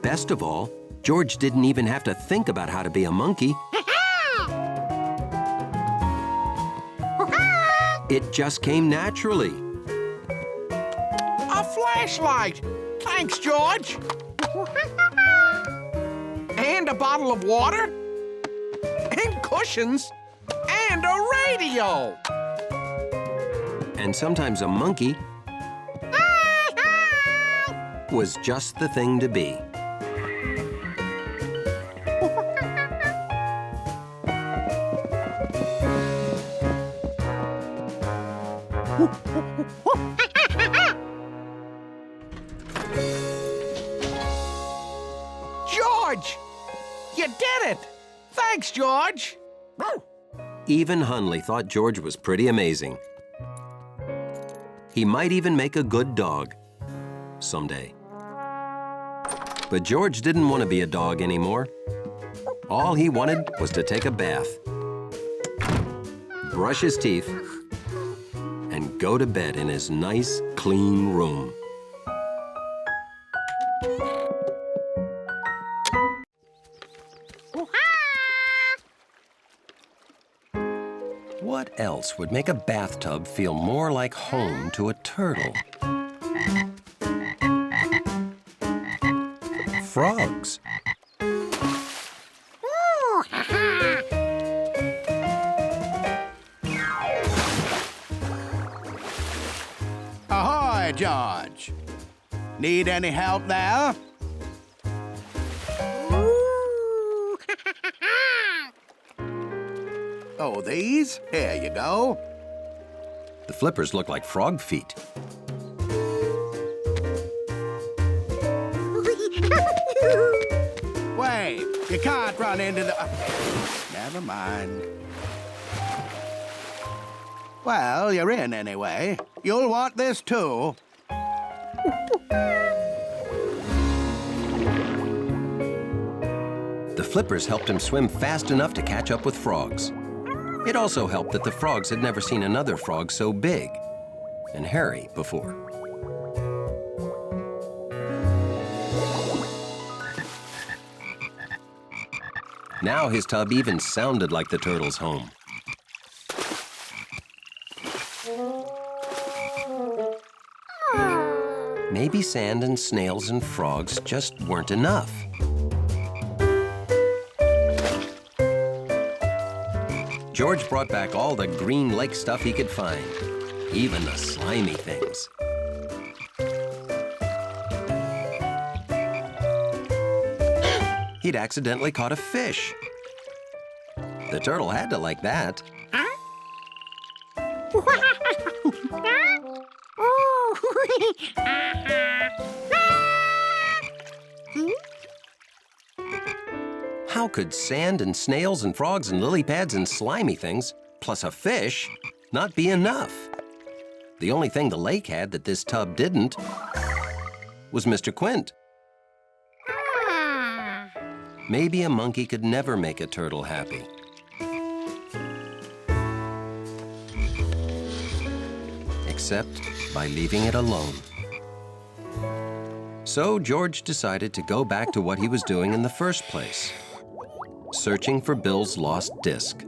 Best of all, George didn't even have to think about how to be a monkey. It just came naturally. A flashlight. Thanks, George. And a bottle of water. And cushions. And a radio. And sometimes a monkey was just the thing to be. George! You did it! Thanks, George! Even Hunley thought George was pretty amazing. He might even make a good dog someday. But George didn't want to be a dog anymore. All he wanted was to take a bath, brush his teeth, and go to bed in his nice, clean room. What else would make a bathtub feel more like home to a turtle? Frogs. Ahoy, George. Need any help there? Oh, these? Here you go. The flippers look like frog feet. Wait, you can't run into the... Never mind. Well, you're in anyway. You'll want this too. The flippers helped him swim fast enough to catch up with frogs. It also helped that the frogs had never seen another frog so big. and Harry before. Now his tub even sounded like the turtle's home. Maybe sand and snails and frogs just weren't enough. George brought back all the green lake stuff he could find, even the slimy things. He'd accidentally caught a fish. The turtle had to like that. How could sand and snails and frogs and lily pads and slimy things, plus a fish, not be enough? The only thing the lake had that this tub didn't was Mr. Quint. Maybe a monkey could never make a turtle happy. Except by leaving it alone. So George decided to go back to what he was doing in the first place, searching for Bill's lost disc.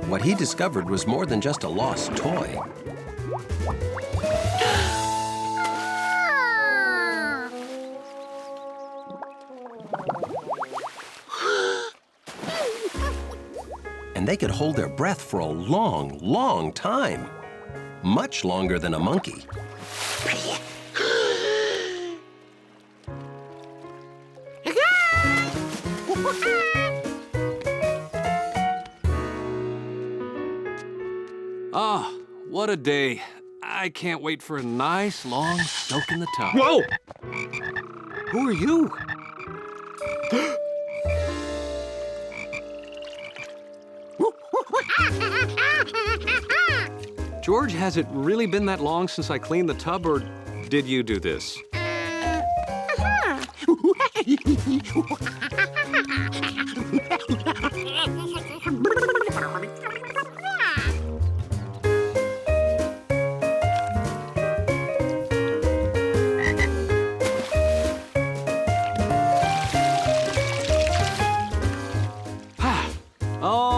What he discovered was more than just a lost toy. And they could hold their breath for a long, long time. Much longer than a monkey. Ah, what a day. I can't wait for a nice, long soak in the tub. Whoa! Who are you? George, has it really been that long since I cleaned the tub, or did you do this?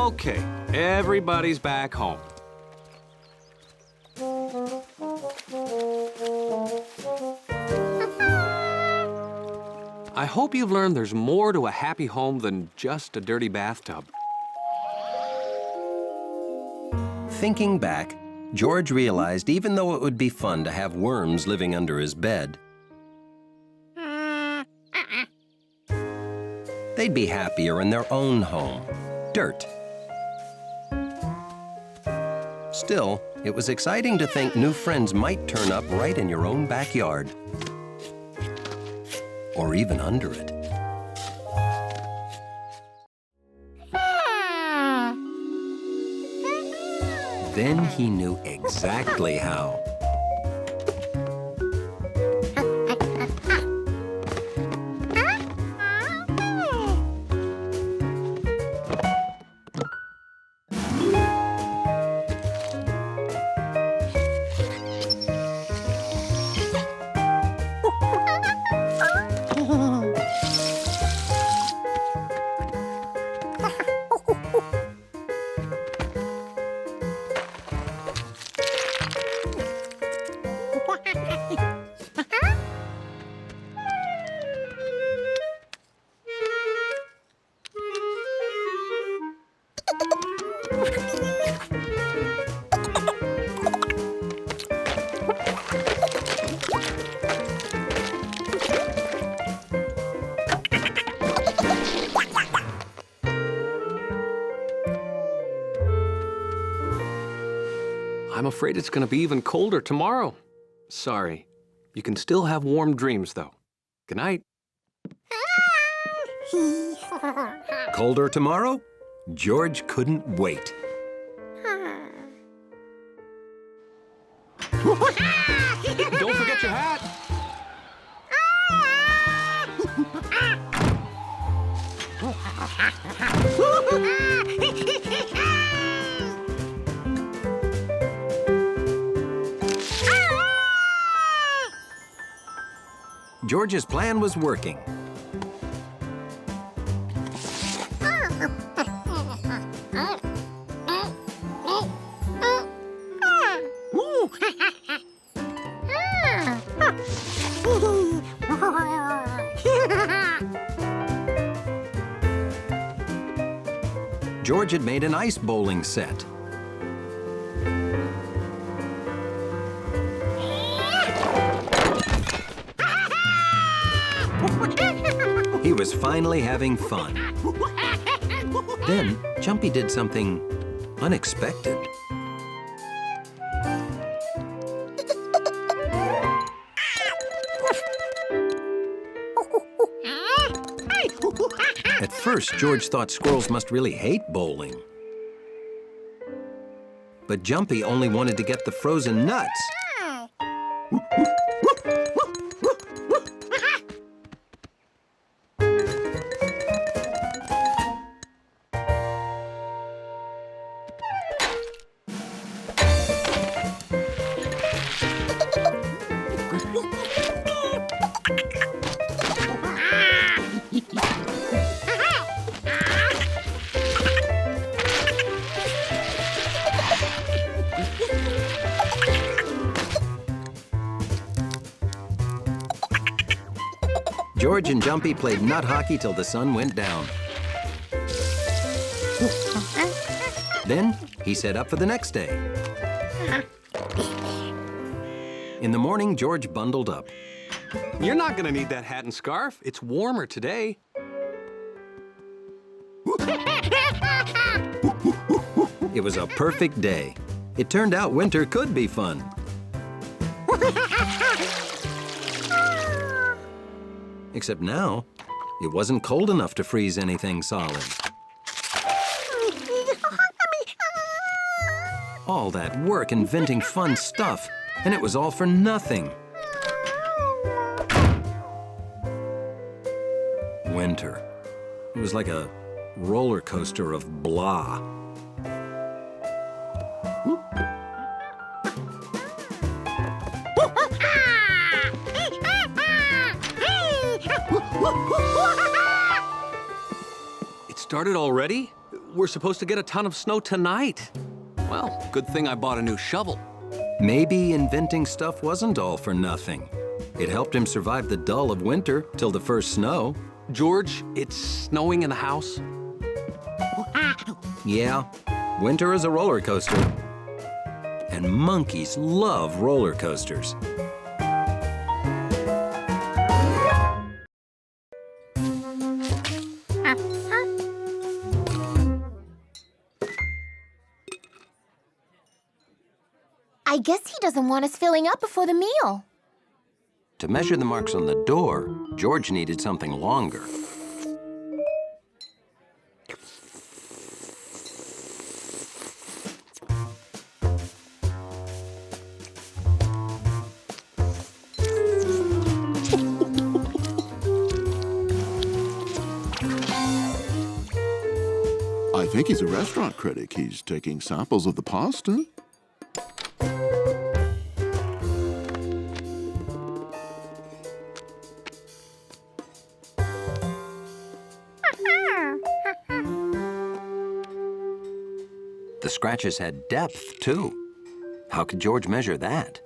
Okay, everybody's back home. I hope you've learned there's more to a happy home than just a dirty bathtub. Thinking back, George realized even though it would be fun to have worms living under his bed, they'd be happier in their own home, dirt. Still, it was exciting to think new friends might turn up right in your own backyard. Or even under it. Then he knew exactly how. I'm afraid it's going to be even colder tomorrow. Sorry. You can still have warm dreams, though. Good night. Colder tomorrow? George couldn't wait. Don't forget your hat. George's plan was working. George had made an ice bowling set. He was finally having fun. Then, Jumpy did something unexpected. At first, George thought squirrels must really hate bowling. But Jumpy only wanted to get the frozen nuts. George and Jumpy played nut hockey till the sun went down. Then he set up for the next day. In the morning, George bundled up. You're not gonna need that hat and scarf. It's warmer today. It was a perfect day. It turned out winter could be fun. Except now, it wasn't cold enough to freeze anything solid. All that work inventing fun stuff, and it was all for nothing. Winter. It was like a roller coaster of blah. It started already? We're supposed to get a ton of snow tonight. Well, good thing I bought a new shovel. Maybe inventing stuff wasn't all for nothing. It helped him survive the dull of winter till the first snow. George, it's snowing in the house. Yeah, winter is a roller coaster. And monkeys love roller coasters. I guess he doesn't want us filling up before the meal. To measure the marks on the door, George needed something longer. I think he's a restaurant critic. He's taking samples of the pasta. The scratches had depth, too. How could George measure that?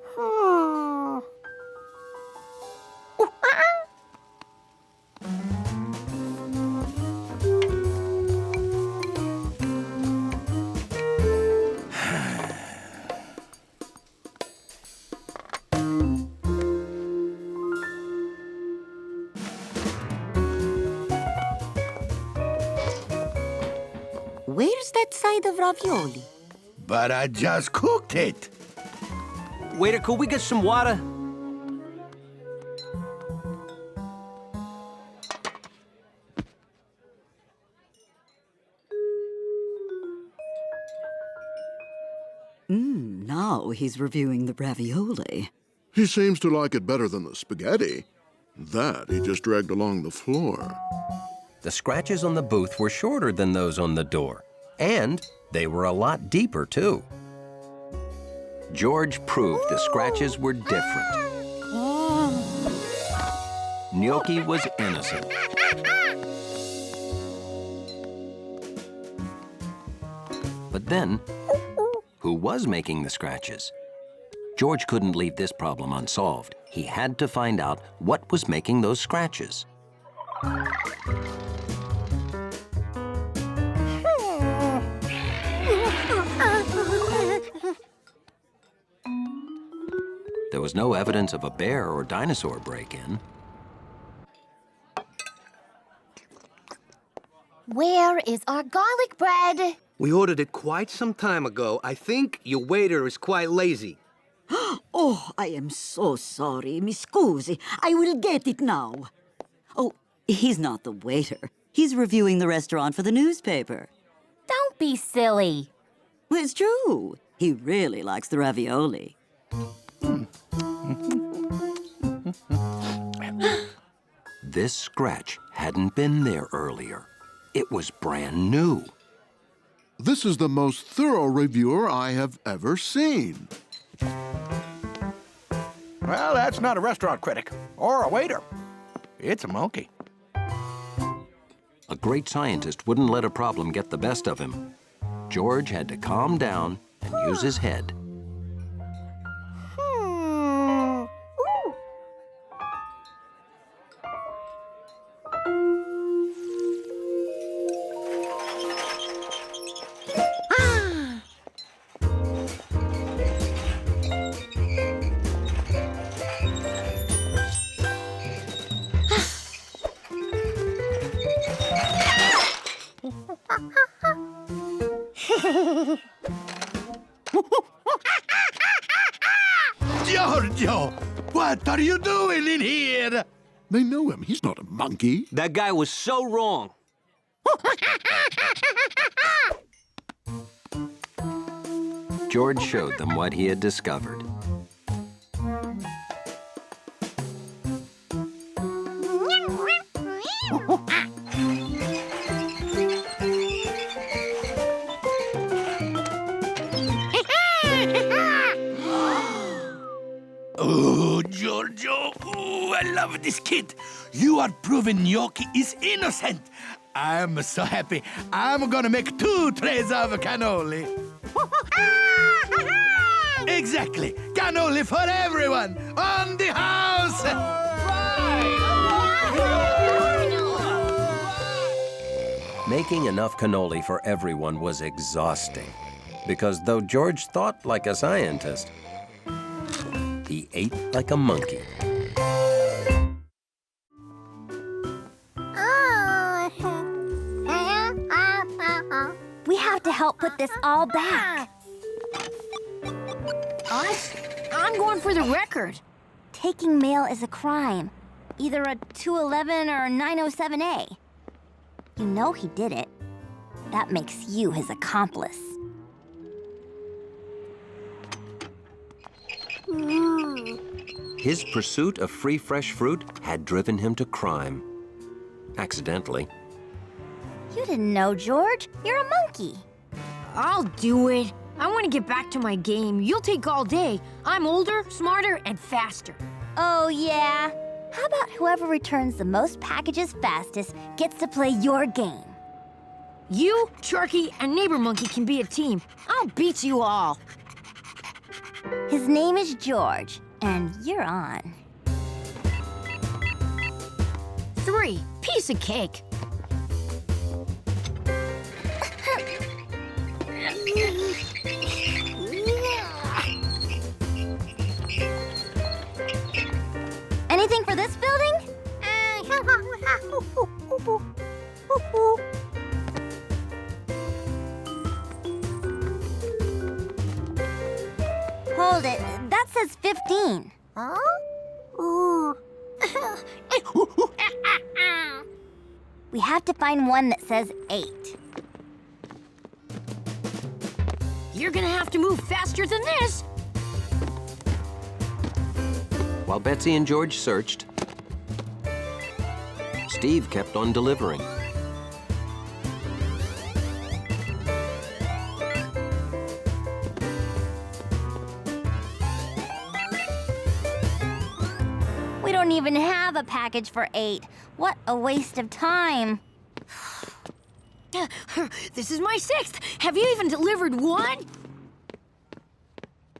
Where's that side of ravioli? But I just cooked it. Waiter, could we get some water? Now he's reviewing the ravioli. He seems to like it better than the spaghetti. That he just dragged along the floor. The scratches on the booth were shorter than those on the door, and they were a lot deeper, too. George proved the scratches were different. Gnocchi was innocent. But then, who was making the scratches? George couldn't leave this problem unsolved. He had to find out what was making those scratches. There was no evidence of a bear or dinosaur break-in. Where is our garlic bread? We ordered it quite some time ago. I think your waiter is quite lazy. Oh, I am so sorry. Mi scusi. I will get it now. Oh, he's not the waiter. He's reviewing the restaurant for the newspaper. Don't be silly. It's true. He really likes the ravioli. This scratch hadn't been there earlier. It was brand new. This is the most thorough reviewer I have ever seen. Well, that's not a restaurant critic or a waiter. It's a monkey. A great scientist wouldn't let a problem get the best of him. George had to calm down and use his head. Giorgio, what are you doing in here? They know him. He's not a monkey. That guy was so wrong. George showed them what he had discovered. Oh, Giorgio, I love this kid. You are proving Gnocchi is innocent. I'm so happy. I'm gonna make 2 trays of cannoli. Exactly. Cannoli for everyone. On the house. Making enough cannoli for everyone was exhausting, because though George thought like a scientist, he ate like a monkey. We have to help put this all back. Us? I'm going for the record. Taking mail is a crime. Either a 211 or 907A. You know he did it. That makes you his accomplice. His pursuit of free, fresh fruit had driven him to crime. Accidentally. You didn't know, George. You're a monkey. I'll do it. I want to get back to my game. You'll take all day. I'm older, smarter, and faster. Oh, yeah? How about whoever returns the most packages fastest gets to play your game? You, Sharky, and Neighbor Monkey can be a team. I'll beat you all. His name is George, and you're on. 3, piece of cake. Anything for this building? Hold it. That says 15. Huh? Ooh. We have to find one that says 8. You're gonna have to move faster than this. While Betsy and George searched, Steve kept on delivering. We don't don't even have a package for 8. What a waste of time. This is my 6th. Have you even delivered one?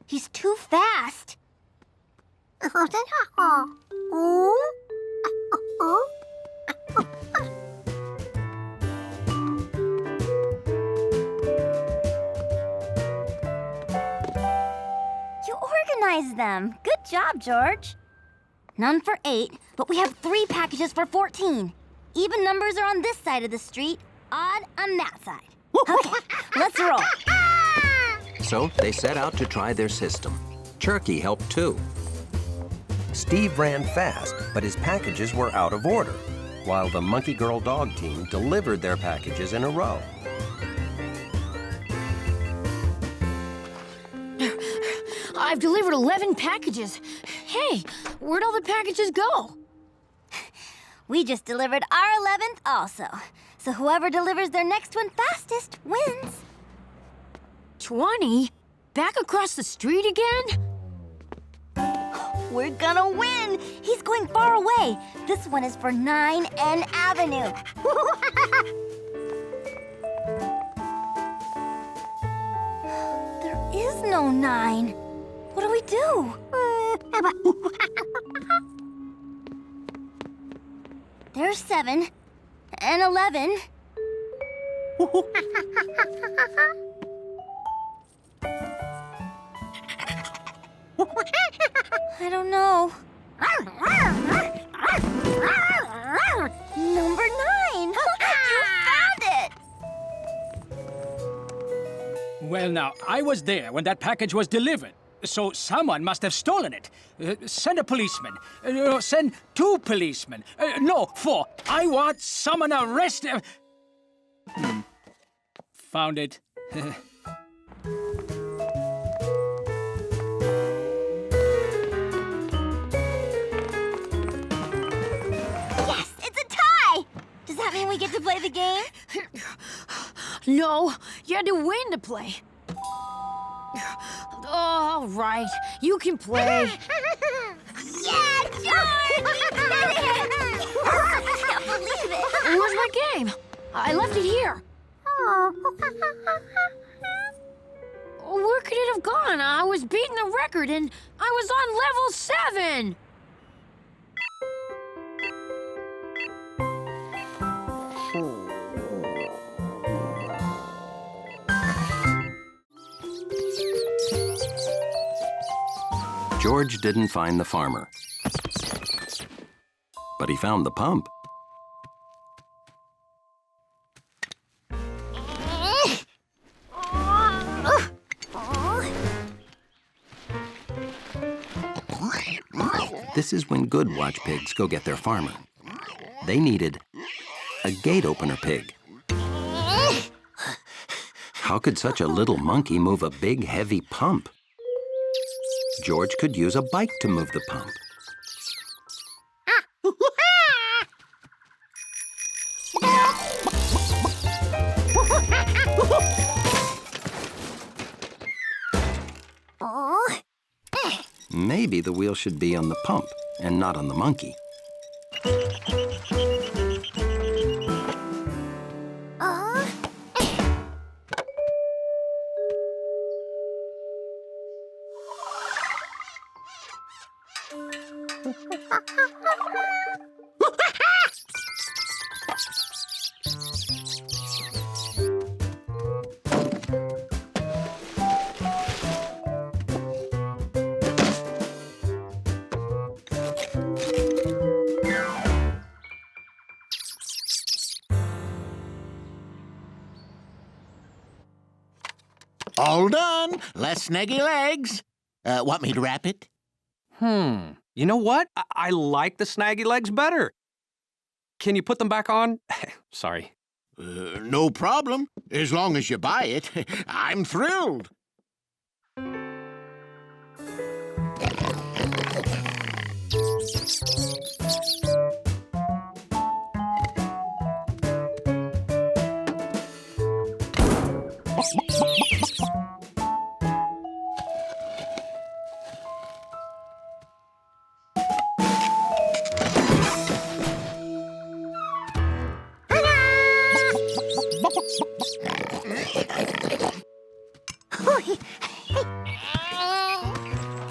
He's too fast. You organized them. Good job, George. None for 8, but we have 3 packages for 14. Even numbers are on this side of the street, odd on that side. Okay, let's roll. So they set out to try their system. Turkey helped too. Steve ran fast, but his packages were out of order, while the Monkey Girl Dog team delivered their packages in a row. I've delivered 11 packages. Hey, where'd all the packages go? We just delivered our 11th also. So whoever delivers their next one fastest wins. 20? Back across the street again? We're gonna win! He's going far away. This one is for 9N Avenue. There is no 9. What do we do? There's 7 and 11. I don't know. Number 9! You found it! Well, now, I was there when that package was delivered, so someone must have stolen it. Send a policeman. Send 2 policemen. No, 4. I want someone arrested. Found it. Yes, it's a tie! Does that mean we get to play the game? No, you had to win to play. All right, you can play. Yeah, George! We did it! I can't believe it! Where's my game? I left it here. Where could it have gone? I was beating the record and I was on level 7. George didn't find the farmer, but he found the pump. This is when good watch pigs go get their farmer. They needed a gate opener pig. How could such a little monkey move a big, heavy pump? George could use a bike to move the pump. Maybe the wheel should be on the pump and not on the monkey. All done. Less snaggy legs. Want me to wrap it? You know what? I like the snaggy legs better. Can you put them back on? Sorry. No problem. As long as you buy it. I'm thrilled.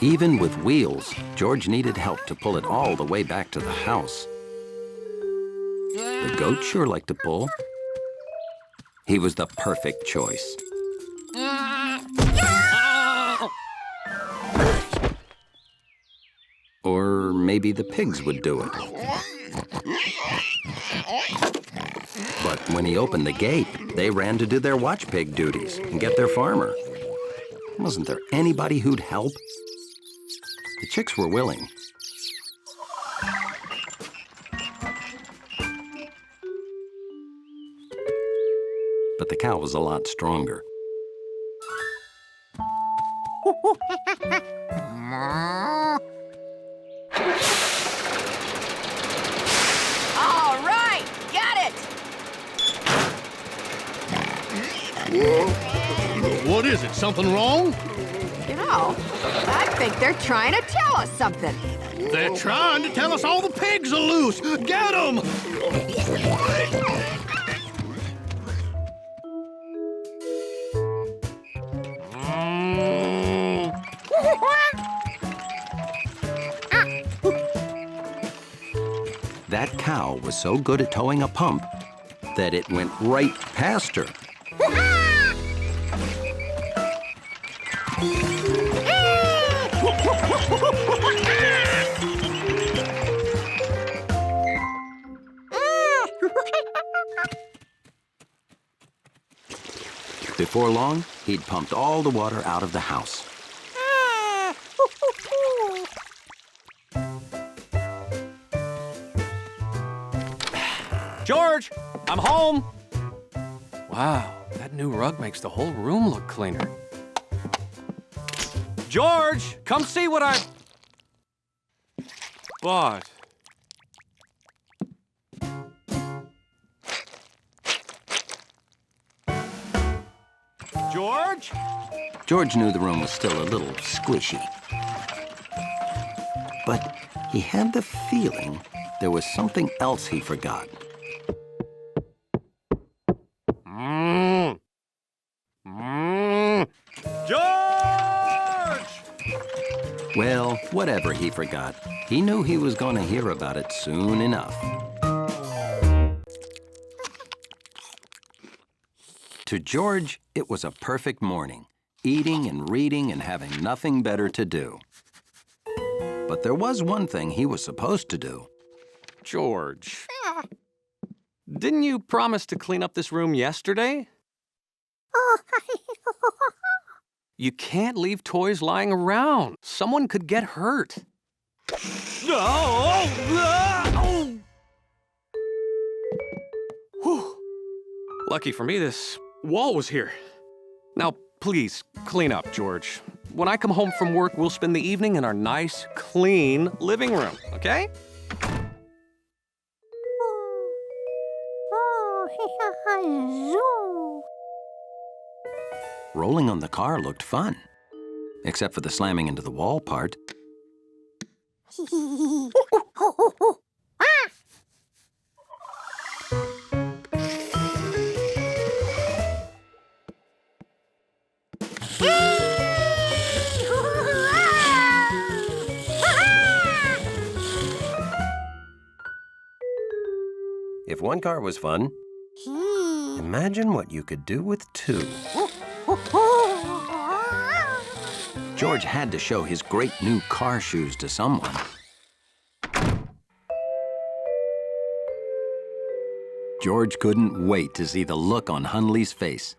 Even with wheels, George needed help to pull it all the way back to the house. The goat sure liked to pull. He was the perfect choice. Or maybe the pigs would do it. But when he opened the gate, they ran to do their watch pig duties and get their farmer. Wasn't there anybody who'd help? The chicks were willing. But the cow was a lot stronger. All right, got it! What is it? Something wrong? You know, I think they're trying to tell us something. They're trying to tell us all the pigs are loose. Get them! That cow was so good at towing a pump that it went right past her. Before long, he'd pumped all the water out of the house. George, I'm home. Wow, that new rug makes the whole room look cleaner. George, come see what I bought. George? George knew the room was still a little squishy. But he had the feeling there was something else he forgot. George! Well, whatever he forgot, he knew he was going to hear about it soon enough. To George, it was a perfect morning, eating and reading and having nothing better to do. But there was one thing he was supposed to do. George, didn't you promise to clean up this room yesterday? You can't leave toys lying around. Someone could get hurt. Whew. Lucky for me, this wall was here. Now, please, clean up, George. When I come home from work, we'll spend the evening in our nice, clean living room, okay? Rolling on the car looked fun, except for the slamming into the wall part. If one car was fun, imagine what you could do with two. George had to show his great new car shoes to someone. George couldn't wait to see the look on Hunley's face.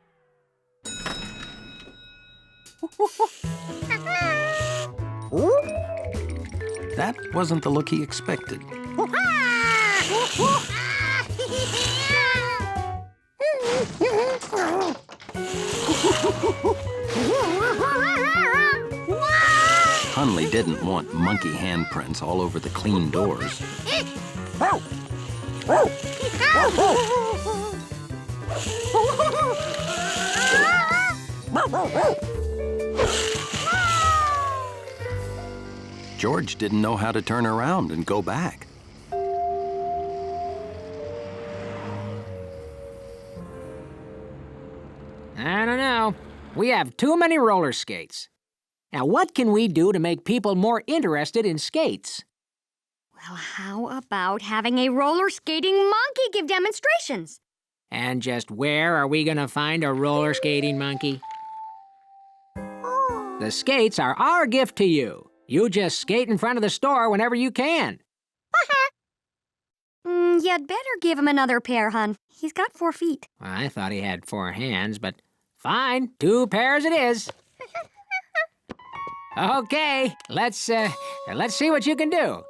That wasn't the look he expected. Hunley didn't want monkey handprints all over the clean doors. George didn't know how to turn around and go back. I don't know. We have too many roller skates. Now, what can we do to make people more interested in skates? Well, how about having a roller skating monkey give demonstrations? And just where are we gonna find a roller skating monkey? The skates are our gift to you. You just skate in front of the store whenever you can. You'd better give him another pair, hon. He's got 4 feet. I thought he had 4 hands, but fine, 2 pairs it is. Okay, let's see what you can do.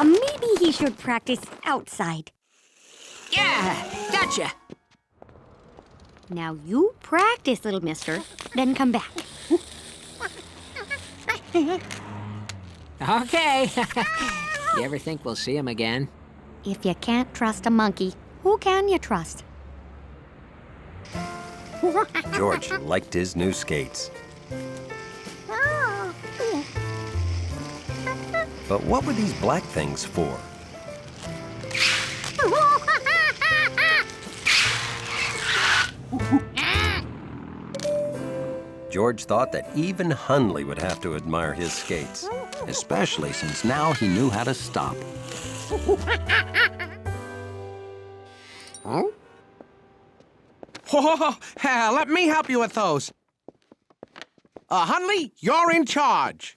Maybe he should practice outside. Yeah, gotcha. Now you practice, little mister, then come back. Okay. You ever think we'll see him again? If you can't trust a monkey, who can you trust? George liked his new skates. But what were these black things for? George thought that even Hundley would have to admire his skates, especially since now he knew how to stop. Huh? Let me help you with those. Hundley, you're in charge.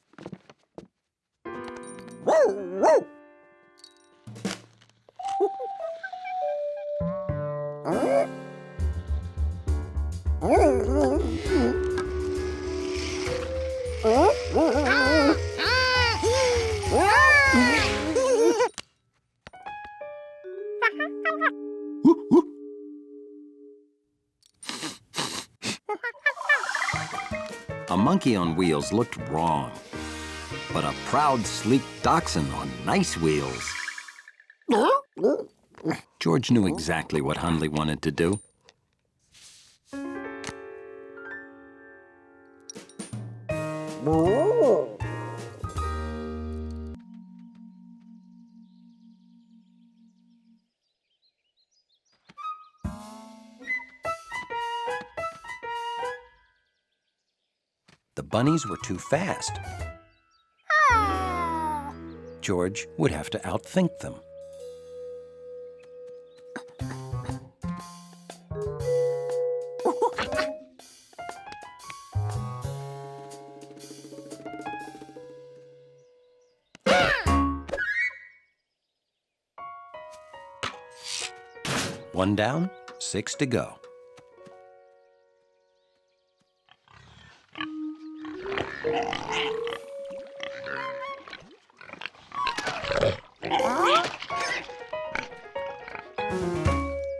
A monkey on wheels looked wrong, but a proud, sleek dachshund on nice wheels. George knew exactly what Hundley wanted to do. The bunnies were too fast. George would have to outthink them. One down, 6 to go.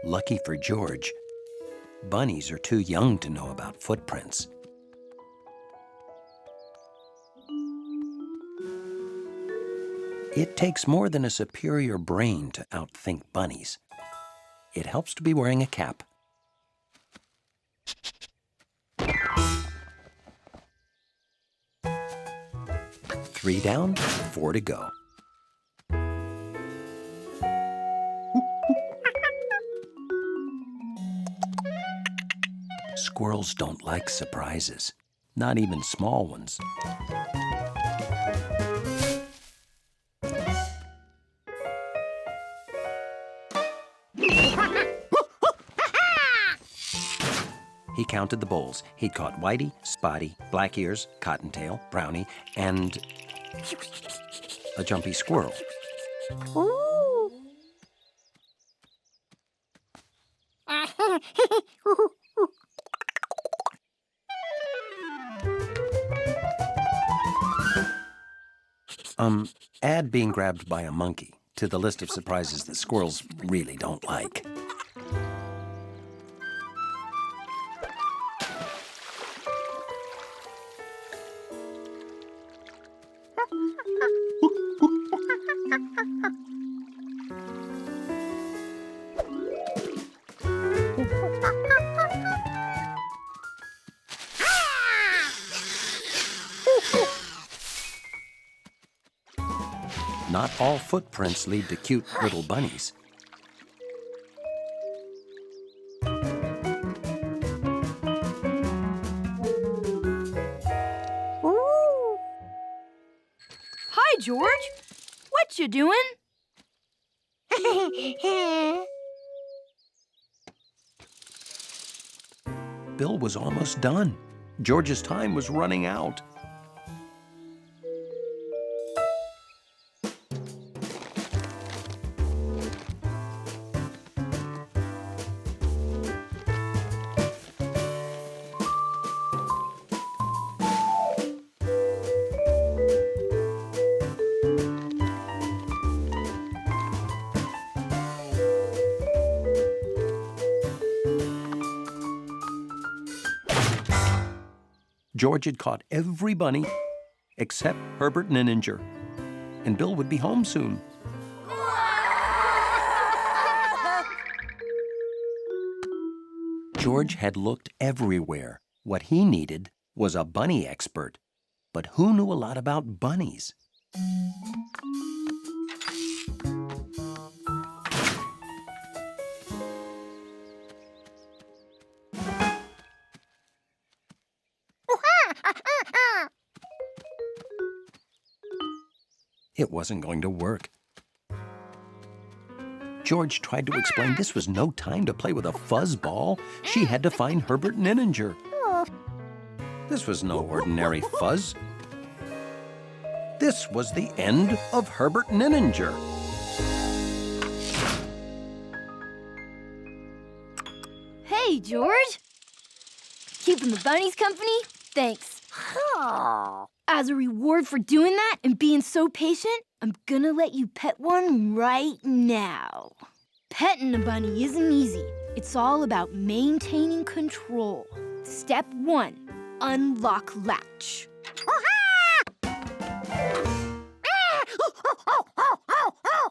Lucky for George, bunnies are too young to know about footprints. It takes more than a superior brain to outthink bunnies. It helps to be wearing a cap. Three down, 4 to go. Squirrels don't like surprises, not even small ones. He counted the bowls. He'd caught Whitey, Spotty, Black Ears, Cottontail, Brownie, and a jumpy squirrel. Add being grabbed by a monkey to the list of surprises that squirrels really don't like. not all footprints lead to cute little bunnies. Hi, George. What you doing? Bill was almost done. George's time was running out. George had caught every bunny except Herbert Ninninger, and Bill would be home soon. George had looked everywhere. What he needed was a bunny expert. But who knew a lot about bunnies? It wasn't going to work. George tried to explain this was no time to play with a fuzz ball. She had to find Herbert Ninninger. This was no ordinary fuzz. This was the end of Herbert Ninninger. Hey, George. Keeping the bunnies company? Thanks. As a reward for doing that and being so patient, I'm gonna let you pet one right now. Petting a bunny isn't easy. It's all about maintaining control. Step 1, unlock latch.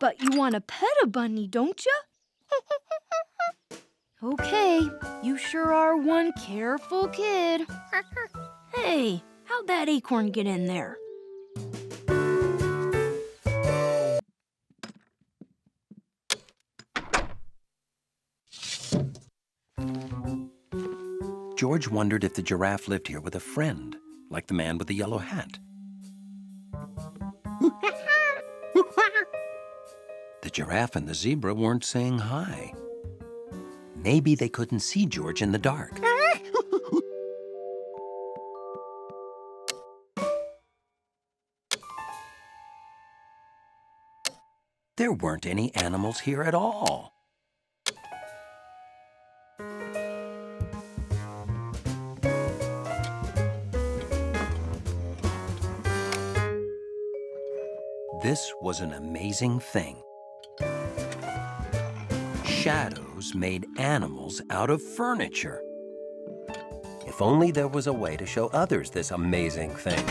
But you want to pet a bunny, don't you? Okay, you sure are one careful kid. Hey, how'd that acorn get in there? George wondered if the giraffe lived here with a friend, like the man with the yellow hat. The giraffe and the zebra weren't saying hi. Maybe they couldn't see George in the dark. There weren't any animals here at all. This was an amazing thing. Shadows made animals out of furniture. If only there was a way to show others this amazing thing.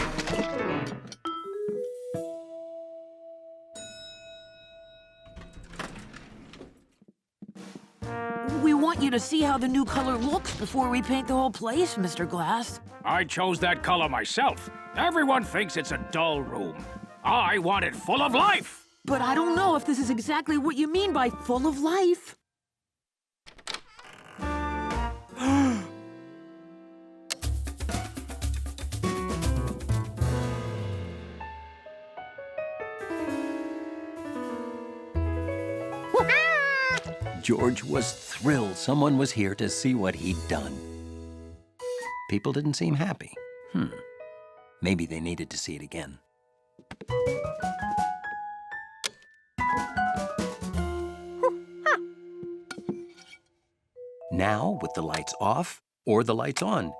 We want you to see how the new color looks before we paint the whole place, Mr. Glass. I chose that color myself. Everyone thinks it's a dull room. I want it full of life. But I don't know if this is exactly what you mean by full of life. George was thrilled someone was here to see what he'd done. People didn't seem happy. Maybe they needed to see it again. Now, with the lights off or the lights on,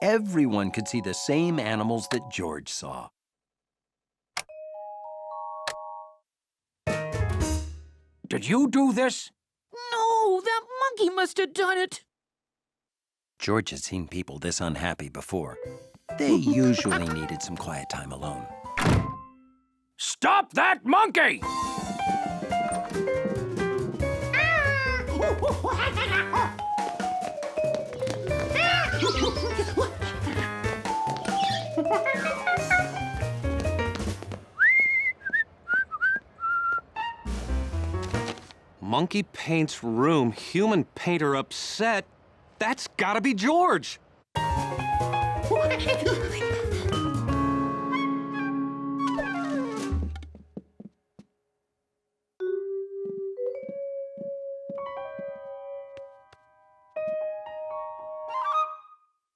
everyone could see the same animals that George saw. Did you do this? No, that monkey must have done it. George had seen people this unhappy before. They usually needed some quiet time alone. Stop that monkey! Monkey paints room, human painter upset. That's gotta be George.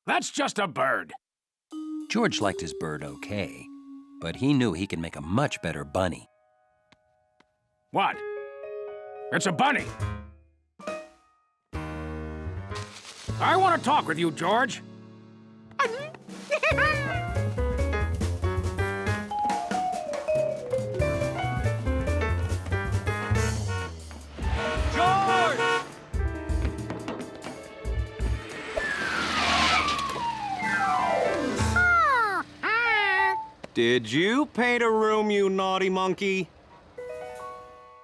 That's just a bird. George liked his bird okay, but he knew he could make a much better bunny. What? It's a bunny. I want to talk with you, George. George! Did you paint a room, you naughty monkey?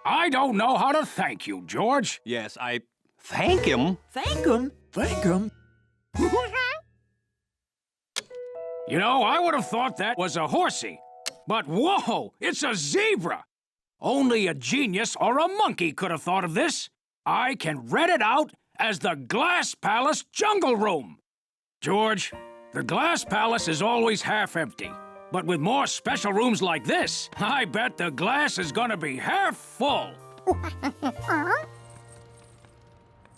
I don't know how to thank you, George. Yes, I thank him. Thank him. Thank him. You know, I would have thought that was a horsey. But whoa, it's a zebra. Only a genius or a monkey could have thought of this. I can rent it out as the Glass Palace Jungle Room. George, the Glass Palace is always half empty. But with more special rooms like this, I bet the glass is gonna be half full.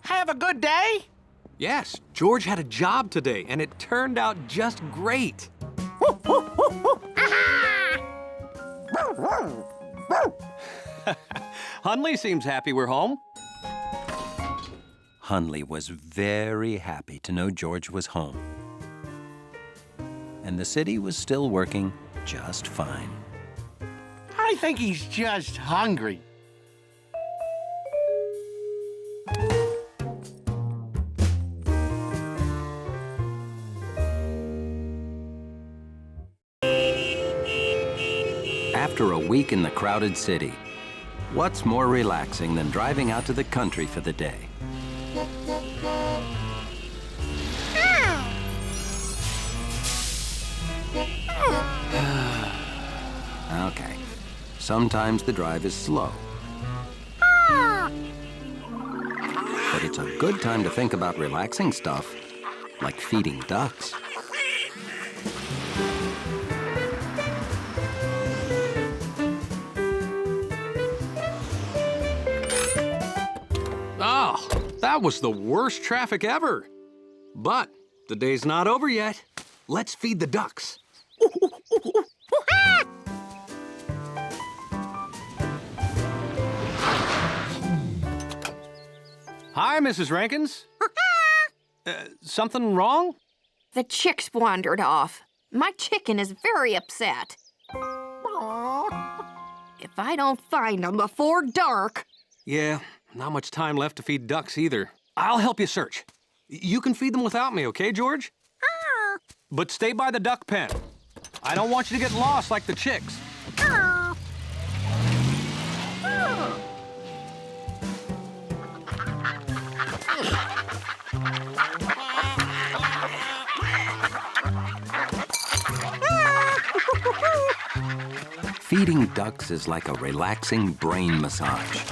Have a good day? Yes, George had a job today, and it turned out just great. Hunley seems happy we're home. Hunley was very happy to know George was home. And the city was still working just fine. I think he's just hungry. After a week in the crowded city, what's more relaxing than driving out to the country for the day? Okay, sometimes the drive is slow. But it's a good time to think about relaxing stuff, like feeding ducks. Oh, that was the worst traffic ever. But the day's not over yet. Let's feed the ducks. Hi, Mrs. Rankins. Something wrong? The chicks wandered off. My chicken is very upset. If I don't find them before dark... Yeah, not much time left to feed ducks either. I'll help you search. You can feed them without me, okay, George? But stay by the duck pen. I don't want you to get lost like the chicks. Feeding ducks is like a relaxing brain massage.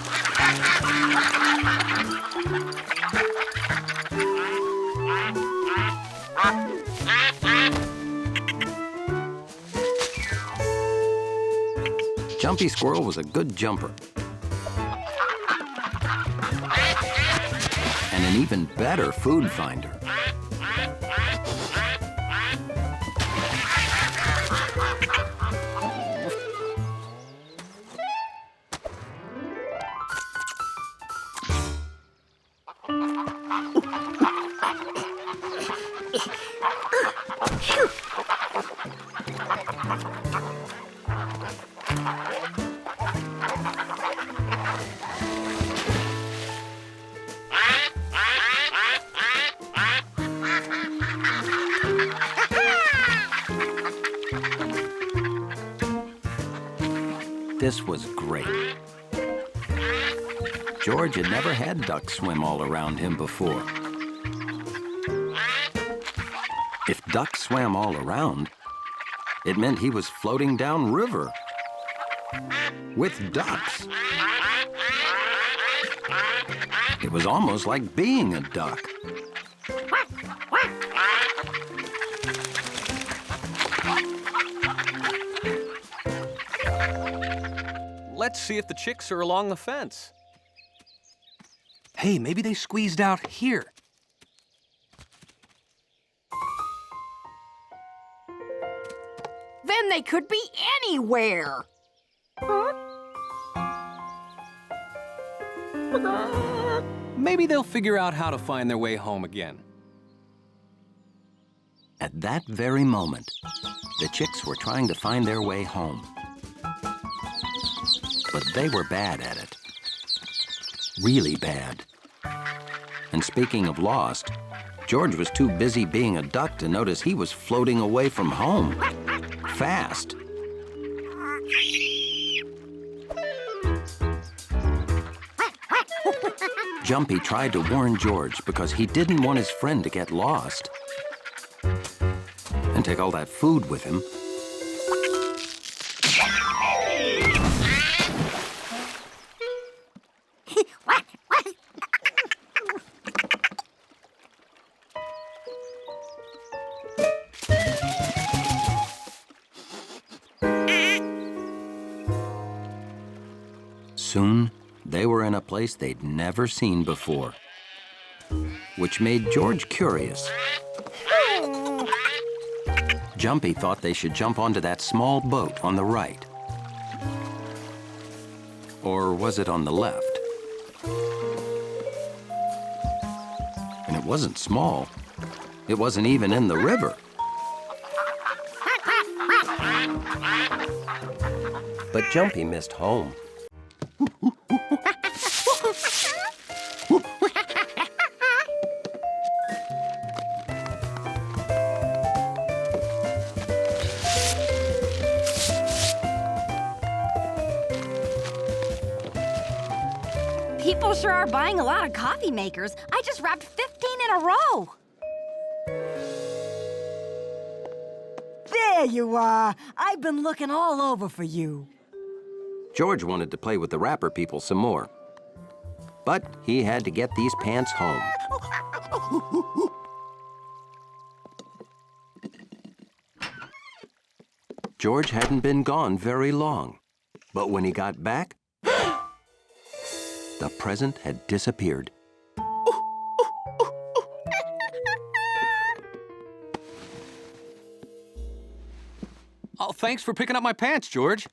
Jumpy Squirrel was a good jumper. And an even better food finder. This was great. George had never had ducks swim all around him before. If ducks swam all around, it meant he was floating down river with ducks. It was almost like being a duck. Let's see if the chicks are along the fence. Hey, maybe they squeezed out here. Then they could be anywhere. Maybe they'll figure out how to find their way home again. At that very moment, the chicks were trying to find their way home. But they were bad at it. Really bad. And speaking of lost, George was too busy being a duck to notice he was floating away from home. Fast. Jumpy tried to warn George because he didn't want his friend to get lost and take all that food with him. Soon, they were in a place they'd never seen before, which made George curious. Jumpy thought they should jump onto that small boat on the right. Or was it on the left? And it wasn't small. It wasn't even in the river. But Jumpy missed home. People sure are buying a lot of coffee makers. I just wrapped 15 in a row. There you are. I've been looking all over for you. George wanted to play with the wrapper people some more. But he had to get these pants home. George hadn't been gone very long. But when he got back, the present had disappeared. Oh, thanks for picking up my pants, George.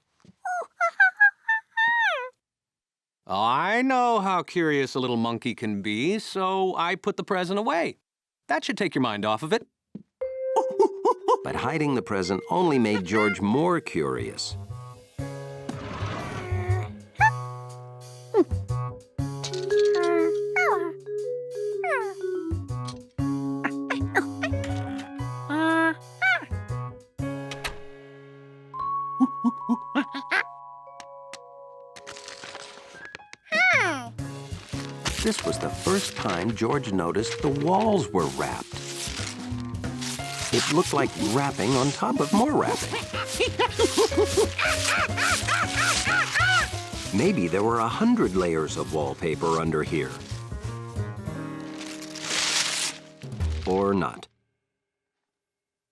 I know how curious a little monkey can be, so I put the present away. That should take your mind off of it. But hiding the present only made George more curious. This was the first time George noticed the walls were wrapped. It looked like wrapping on top of more wrapping. Maybe there were 100 layers of wallpaper under here. Or not.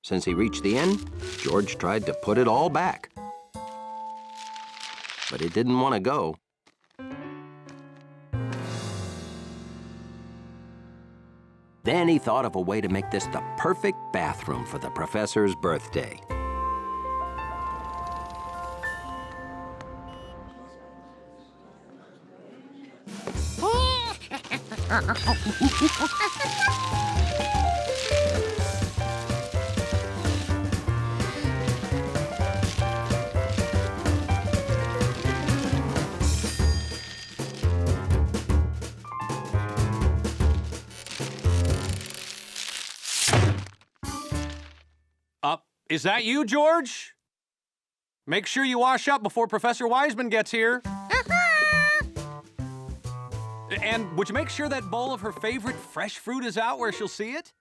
Since he reached the end, George tried to put it all back. But it didn't want to go. Then he thought of a way to make this the perfect bathroom for the professor's birthday. Is that you, George? Make sure you wash up before Professor Wiseman gets here. And would you make sure that bowl of her favorite fresh fruit is out where she'll see it?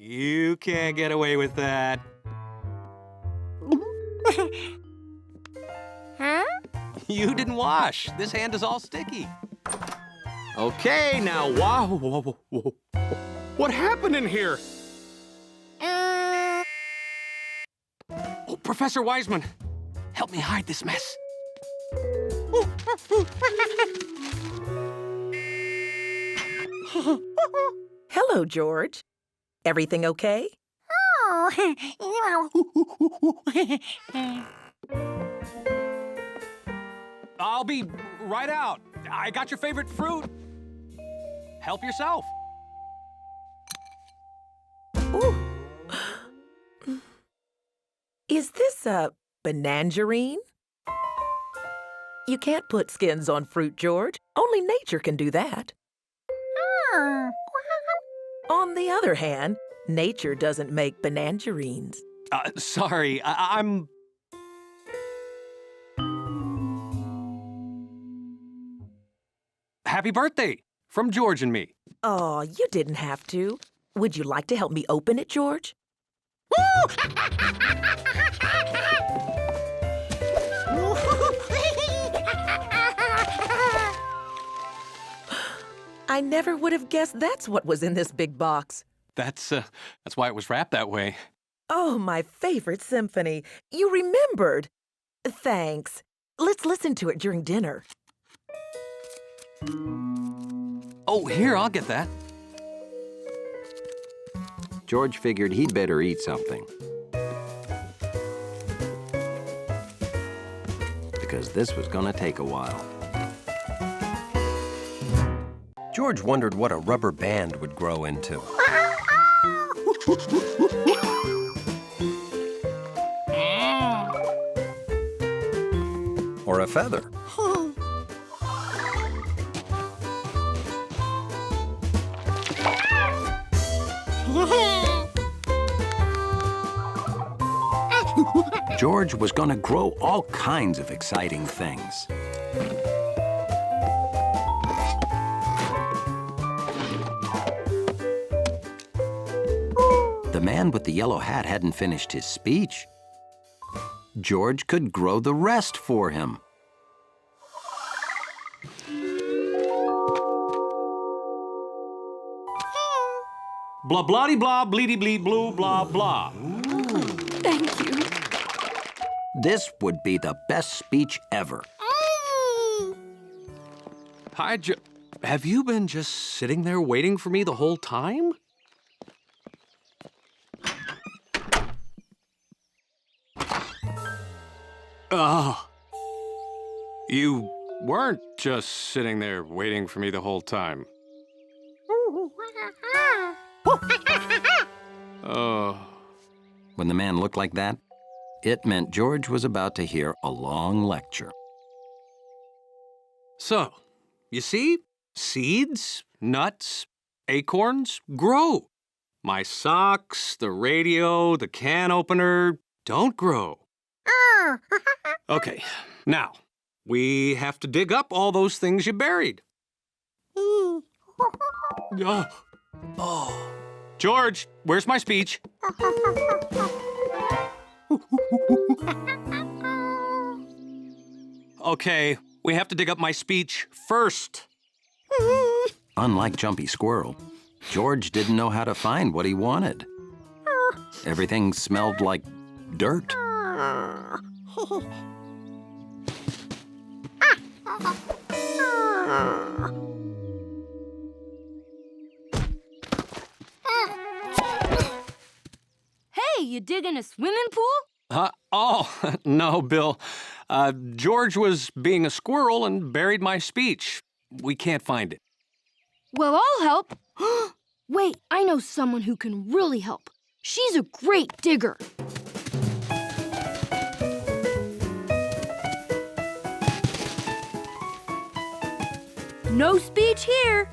You can't get away with that. Huh? You didn't wash. This hand is all sticky. Okay, now, wow. What happened in here? Oh, Professor Wiseman, help me hide this mess. Hello, George. Everything okay? I'll be right out. I got your favorite fruit. Help yourself. Is this a banangerine? You can't put skins on fruit, George. Only nature can do that. On the other hand, nature doesn't make banangerines. Sorry, I'm... Happy birthday from George and me. Oh, you didn't have to. Would you like to help me open it, George? I never would have guessed that's what was in this big box. That's why it was wrapped that way. Oh, my favorite symphony. You remembered. Thanks. Let's listen to it during dinner. Oh, here, I'll get that. George figured he'd better eat something. Because this was gonna take a while. George wondered what a rubber band would grow into. Or a feather. George was gonna grow all kinds of exciting things. The man with the yellow hat hadn't finished his speech. George could grow the rest for him. Blah, blah, blah, bleedy, bleed, blue, blah, blah. Thank you. This would be the best speech ever. Hi, have you been just sitting there waiting for me the whole time? Oh. You weren't just sitting there waiting for me the whole time. Oh. When the man looked like that, it meant George was about to hear a long lecture. So, you see, seeds, nuts, acorns grow. My socks, the radio, the can opener don't grow. Okay, now, we have to dig up all those things you buried. Oh. George, where's my speech? Okay, we have to dig up my speech first. Unlike Jumpy Squirrel, George didn't know how to find what he wanted. Everything smelled like dirt. Hey, you digging a swimming pool? Oh, no, Bill. George was being a squirrel and buried my speech. We can't find it. Well, I'll help. Wait, I know someone who can really help. She's a great digger. No speech here.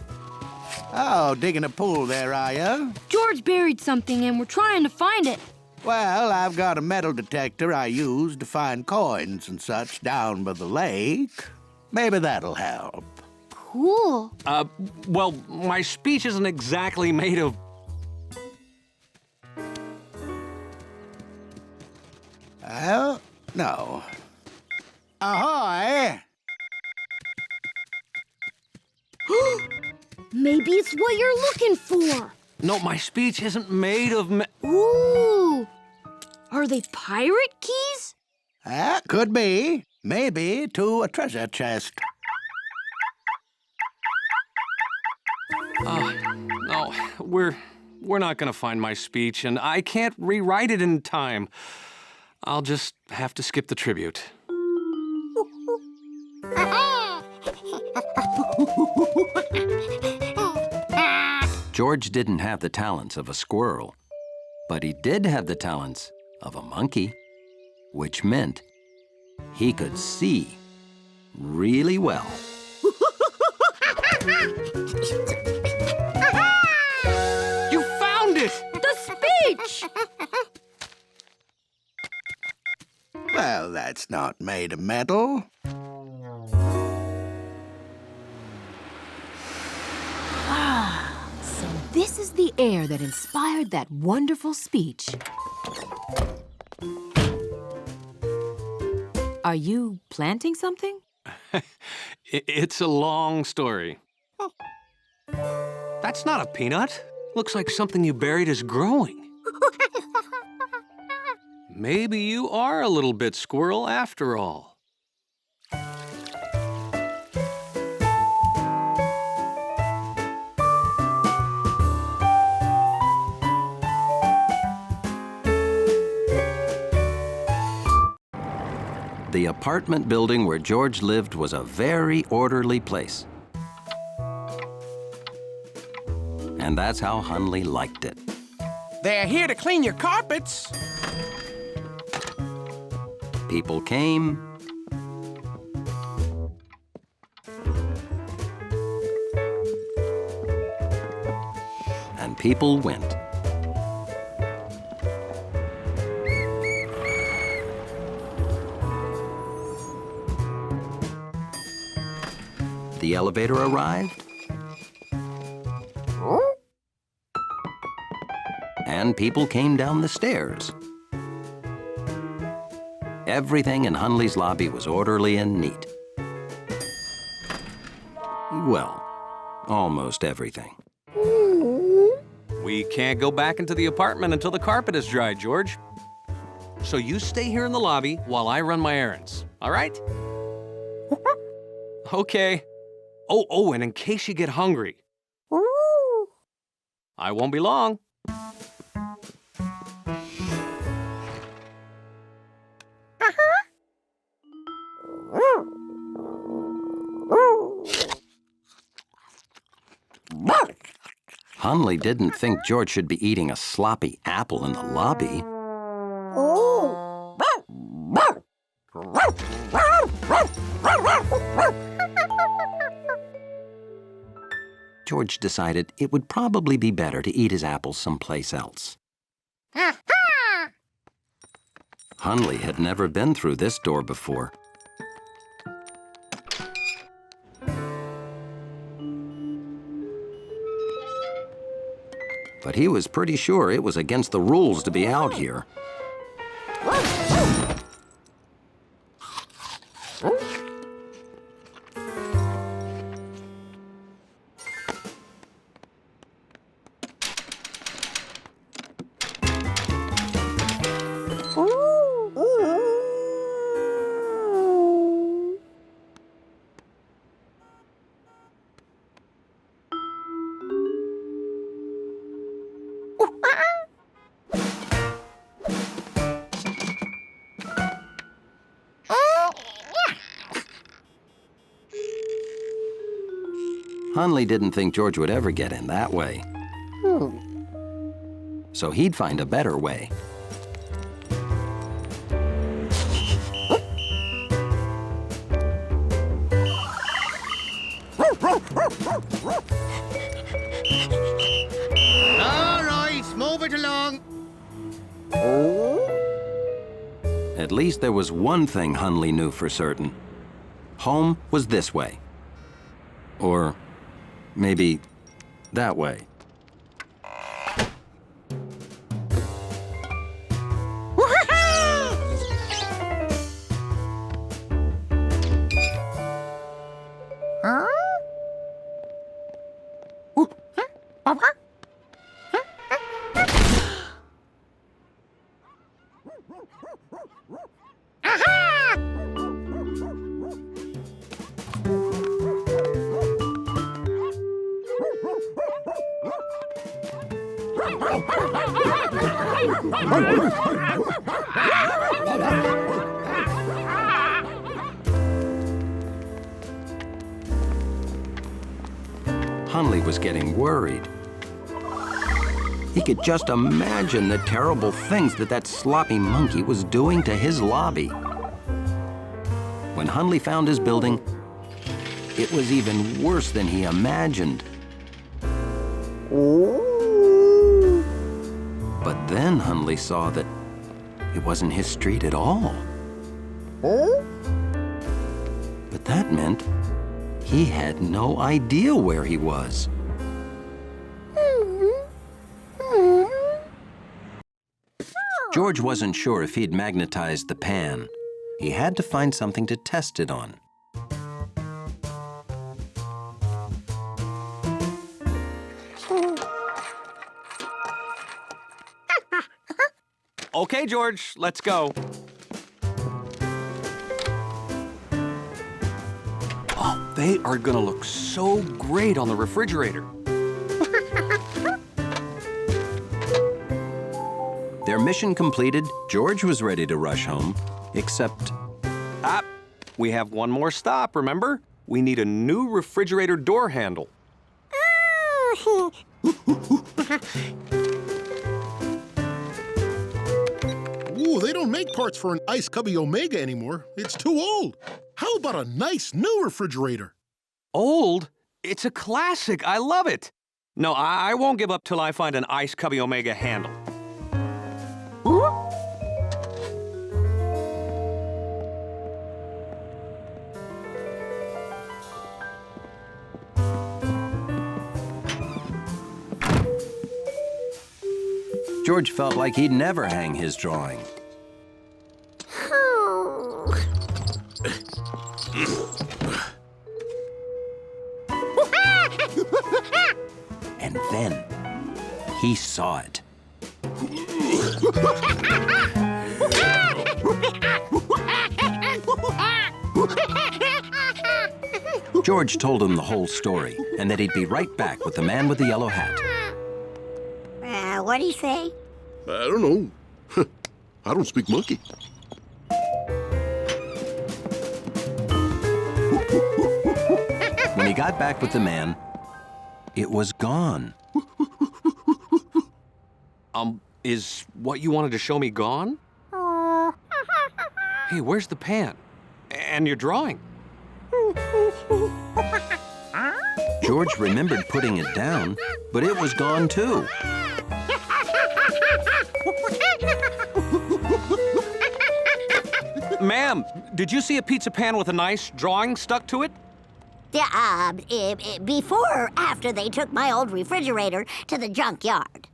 Oh, digging a pool there, are you? George buried something and we're trying to find it. Well, I've got a metal detector I use to find coins and such down by the lake. Maybe that'll help. Cool. Well, my speech isn't exactly made of... Well, no. Ahoy! Maybe it's what you're looking for. No, my speech isn't made of Ooh! Are they pirate keys? Could be. Maybe to a treasure chest. No, we're not gonna find my speech, and I can't rewrite it in time. I'll just have to skip the tribute. George didn't have the talents of a squirrel, but he did have the talents of a monkey, which meant he could see really well. You found it! The speech! Well, that's not made of metal. So this is the air that inspired that wonderful speech. Are you planting something? It's a long story. That's not a peanut. Looks like something you buried is growing. Maybe you are a little bit squirrel after all. The apartment building where George lived was a very orderly place. And that's how Hunley liked it. They're here to clean your carpets. People came, and people went. The elevator arrived, and people came down the stairs. Everything in Hunley's lobby was orderly and neat. Well, almost everything. We can't go back into the apartment until the carpet is dry, George. So you stay here in the lobby while I run my errands, all right? Okay. Oh, and in case you get hungry, I won't be long. Hunley didn't think George should be eating a sloppy apple in the lobby. George decided it would probably be better to eat his apples someplace else. Hunley had never been through this door before. But he was pretty sure it was against the rules to be out here. Hunley didn't think George would ever get in that way. So he'd find a better way. All right, move it along. At least there was one thing Hunley knew for certain. Home was this way. Or maybe that way. Hunley was getting worried. He could just imagine the terrible things that sloppy monkey was doing to his lobby. When Hunley found his building, it was even worse than he imagined. But then Hunley saw that it wasn't his street at all. But that meant he had no idea where he was. George wasn't sure if he'd magnetized the pan. He had to find something to test it on. Okay, George, let's go. Oh, they are gonna look so great on the refrigerator. Their mission completed, George was ready to rush home, except... We have one more stop, remember? We need a new refrigerator door handle. Ooh, they don't make parts for an Ice Cubby Omega anymore. It's too old. How about a nice new refrigerator? Old? It's a classic. I love it. No, I won't give up till I find an Ice Cubby Omega handle. George felt like he'd never hang his drawing. And then he saw it. George told him the whole story and that he'd be right back with the man with the yellow hat. What do you say? I don't know. I don't speak monkey. When he got back with the man, it was gone. Is what you wanted to show me gone? Hey, where's the pan? And your drawing? George remembered putting it down, but it was gone too. Ma'am, did you see a pizza pan with a nice drawing stuck to it? Yeah, before or after they took my old refrigerator to the junkyard.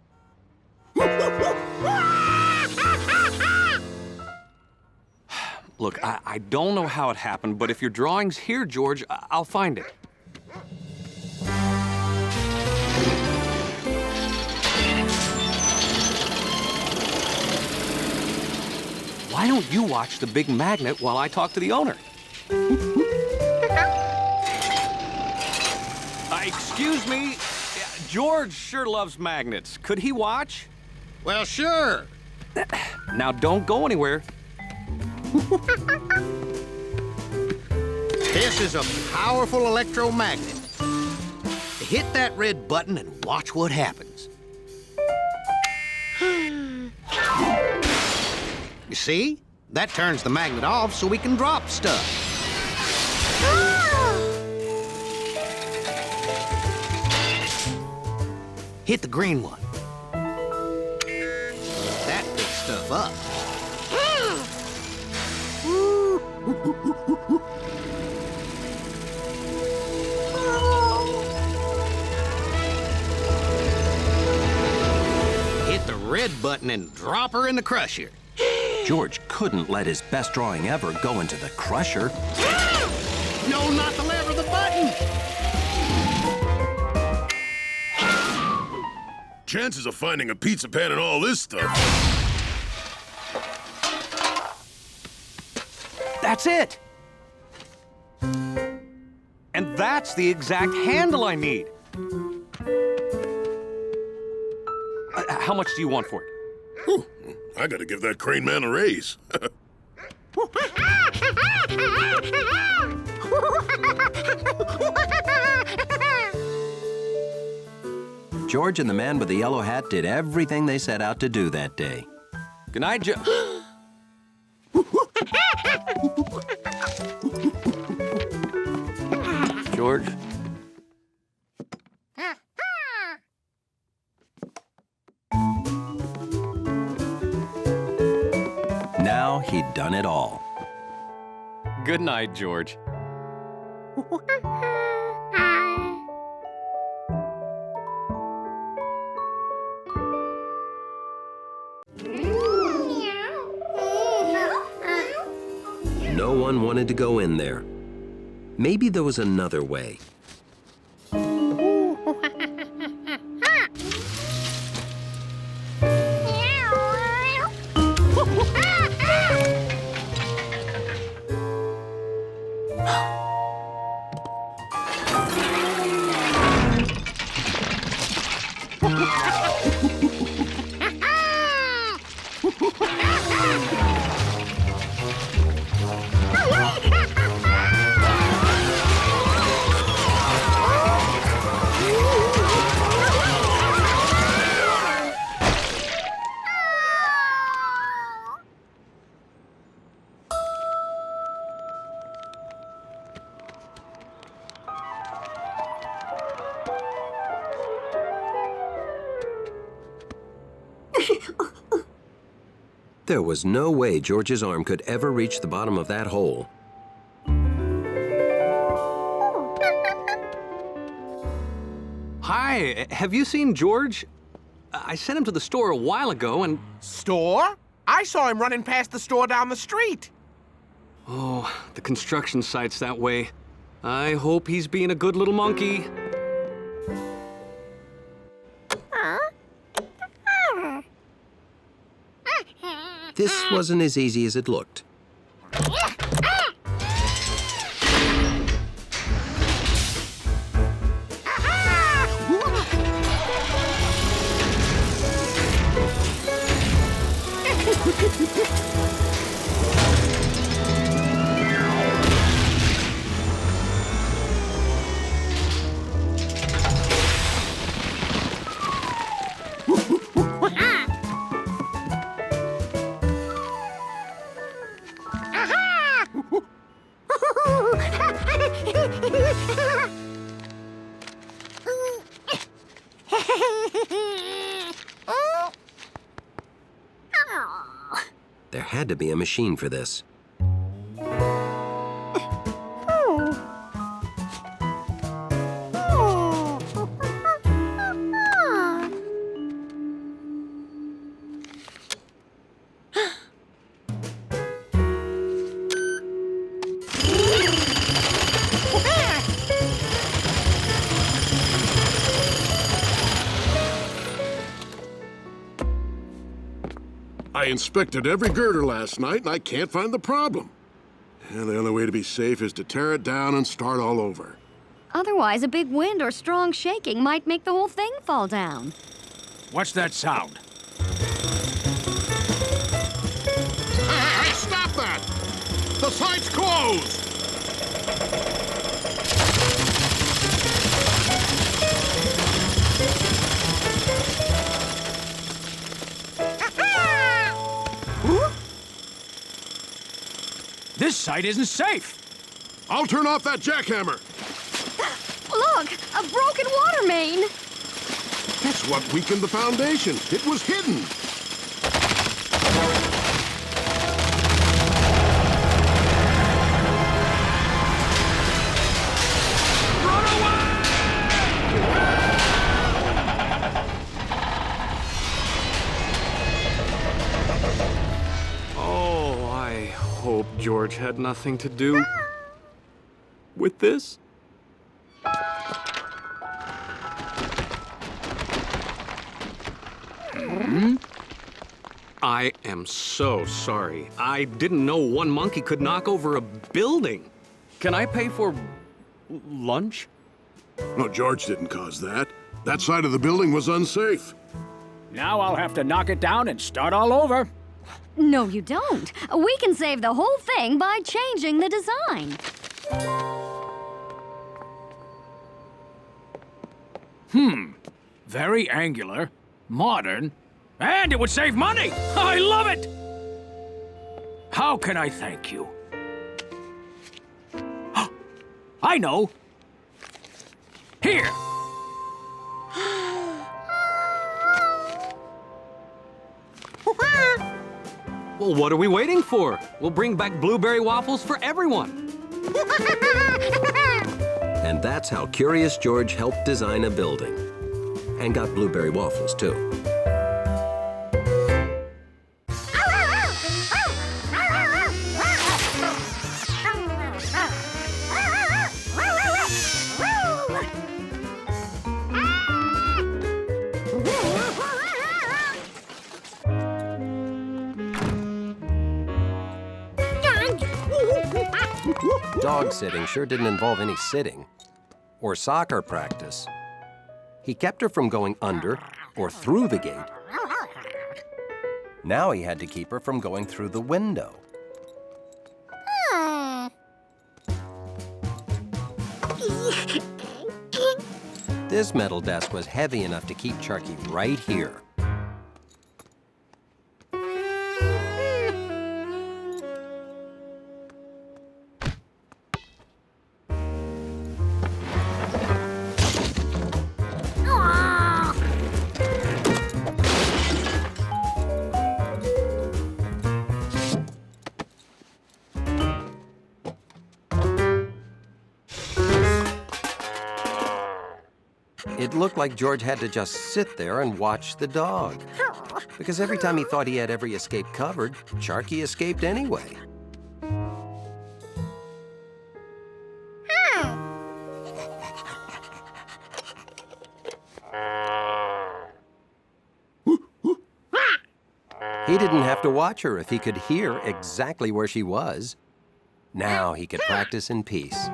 Look, I don't know how it happened, but if your drawing's here, George, I'll find it. Why don't you watch the big magnet while I talk to the owner? Excuse me, George sure loves magnets. Could he watch? Well, sure. Now, don't go anywhere. This is a powerful electromagnet. Hit that red button and watch what happens. You see? That turns the magnet off so we can drop stuff. Hit the green one. That picks stuff up. Hit the red button and drop her in the crusher. George couldn't let his best drawing ever go into the crusher. No, not the lever, the button! Chances of finding a pizza pan and all this stuff. That's it! And that's the exact handle I need. How much do you want for it? Whew, I gotta give that crane man a raise. George and the man with the yellow hat did everything they set out to do that day. Good night, George? Now he'd done it all. Good night, George. No one wanted to go in there. Maybe there was another way. There was no way George's arm could ever reach the bottom of that hole. Hi, have you seen George? I sent him to the store a while ago and... Store? I saw him running past the store down the street. Oh, the construction site's that way. I hope he's being a good little monkey. This wasn't as easy as it looked. There had to be a machine for this. I inspected every girder last night, and I can't find the problem. And the only way to be safe is to tear it down and start all over. Otherwise, a big wind or strong shaking might make the whole thing fall down. What's that sound? Hey, stop that! The site's closed! This site isn't safe. I'll turn off that jackhammer. Look, a broken water main. That's what weakened the foundation. It was hidden. Oh, I hope George had nothing to do with this. I am so sorry. I didn't know one monkey could knock over a building. Can I pay for lunch? No, George didn't cause that. That side of the building was unsafe. Now I'll have to knock it down and start all over. No, you don't. We can save the whole thing by changing the design. Very angular, modern, and it would save money! I love it! How can I thank you? I know! Here! Well, what are we waiting for? We'll bring back blueberry waffles for everyone. And that's how Curious George helped design a building. And got blueberry waffles, too. Dog sitting sure didn't involve any sitting or soccer practice. He kept her from going under or through the gate. Now he had to keep her from going through the window. This metal desk was heavy enough to keep Charky right here. It looked like George had to just sit there and watch the dog. Because every time he thought he had every escape covered, Charky escaped anyway. He didn't have to watch her if he could hear exactly where she was. Now he could practice in peace.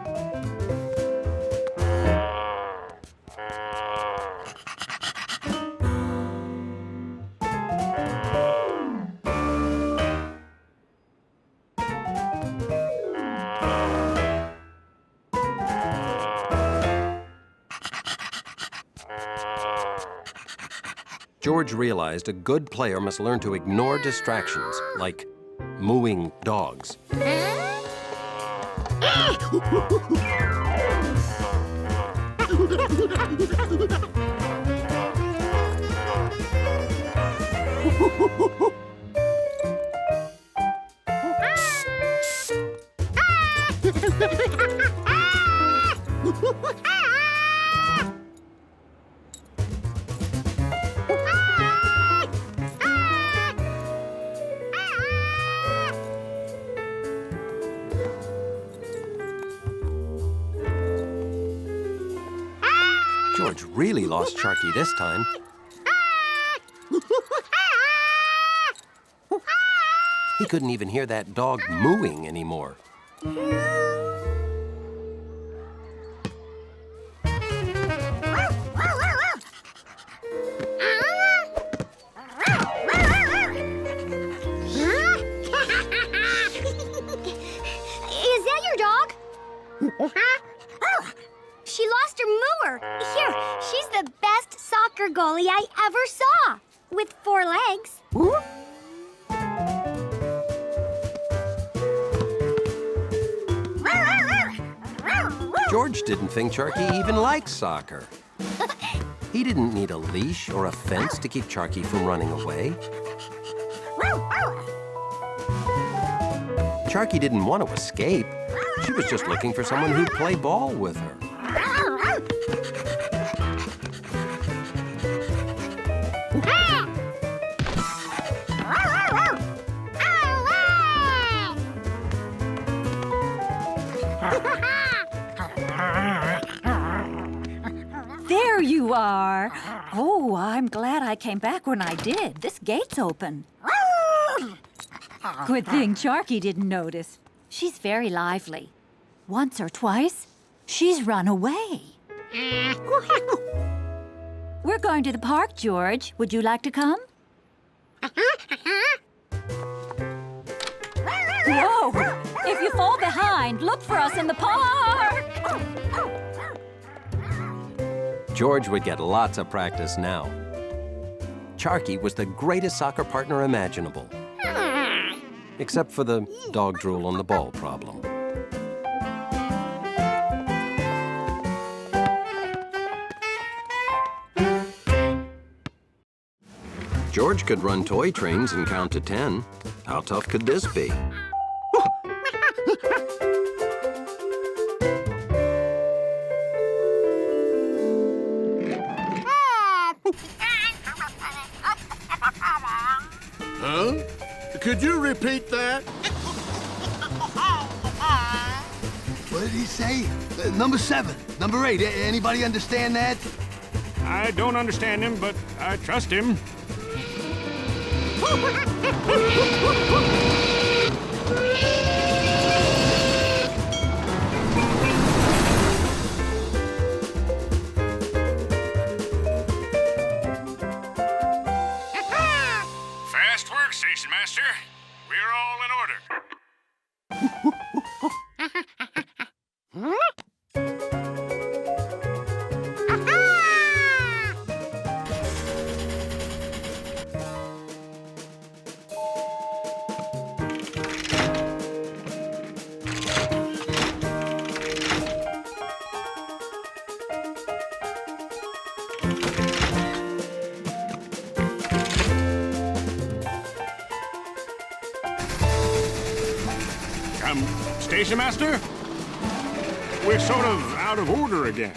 George realized a good player must learn to ignore distractions, like mooing dogs. George really lost Charky this time. He couldn't even hear that dog mooing anymore. Is that your dog? She lost her mooer. Here, she's the best soccer goalie I ever saw. With 4 legs. George didn't think Charky even liked soccer. He didn't need a leash or a fence to keep Charky from running away. Charky didn't want to escape. She was just looking for someone who'd play ball with her. There you are. Oh, I'm glad I came back when I did. This gate's open. Good thing Charky didn't notice. She's very lively. Once or twice, she's run away. We're going to the park, George. Would you like to come? Whoa! If you fall behind, look for us in the park! George would get lots of practice now. Charky was the greatest soccer partner imaginable. Except for the dog drool on the ball problem. George could run toy trains and count to 10. How tough could this be? Huh? Could you repeat that? What did he say? Number 7, number 8. Anybody understand that? I don't understand him, but I trust him. Fast work, Station Master. We're all in order. Station Master? We're sort of out of order again.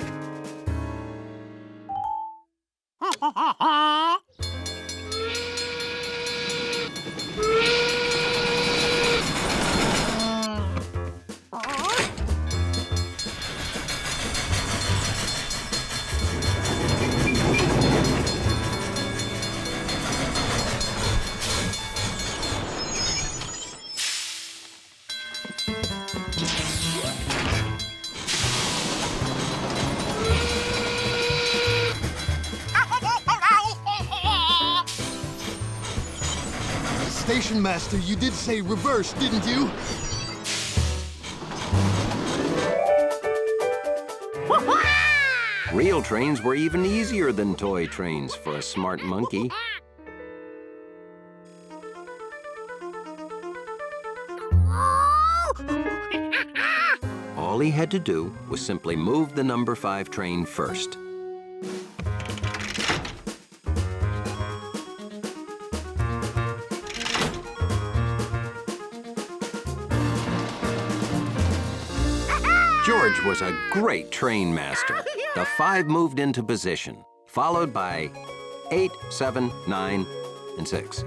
Station Master, you did say reverse, didn't you? Real trains were even easier than toy trains for a smart monkey. All he had to do was simply move the number 5 train first. George was a great train master. The 5 moved into position, followed by 8, 7, 9, and 6.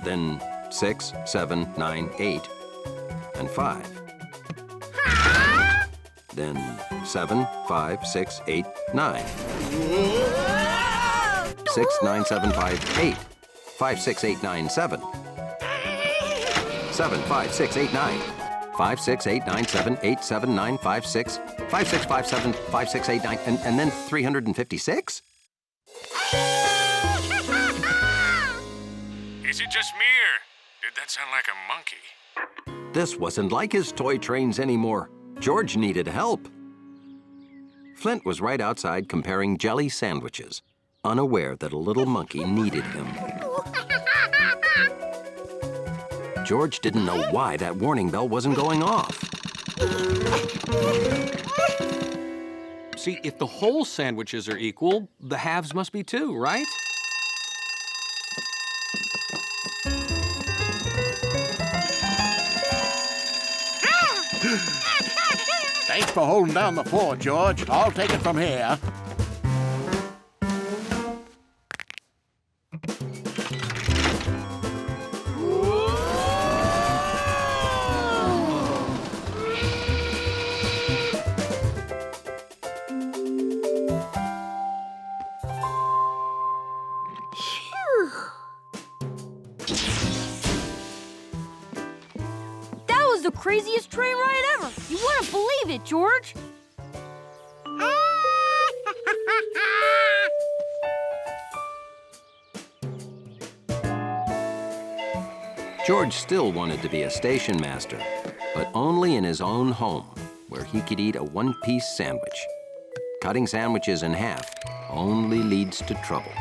Then 6, 7, 9, 8, and 5. Then 7, 5, 6, 8, 9. 6, 9, 7, 5, 8. 5, 6, 8, 9, 7. 7, 5, 6, 8, 9. 5, 6, 8, 9, 7, 8, 7, 9, 5, 6. 5, 6, 5, 7, 5, 6, 8, 9, and then 356? Is it just me, or did that sound like a monkey? This wasn't like his toy trains anymore. George needed help. Flint was right outside comparing jelly sandwiches, unaware that a little monkey needed him. George didn't know why that warning bell wasn't going off. See, if the whole sandwiches are equal, the halves must be too, right? Thanks for holding down the fort, George. I'll take it from here. the craziest train ride ever. You wouldn't believe it, George. George still wanted to be a station master, but only in his own home, where he could eat a one-piece sandwich. Cutting sandwiches in half only leads to trouble.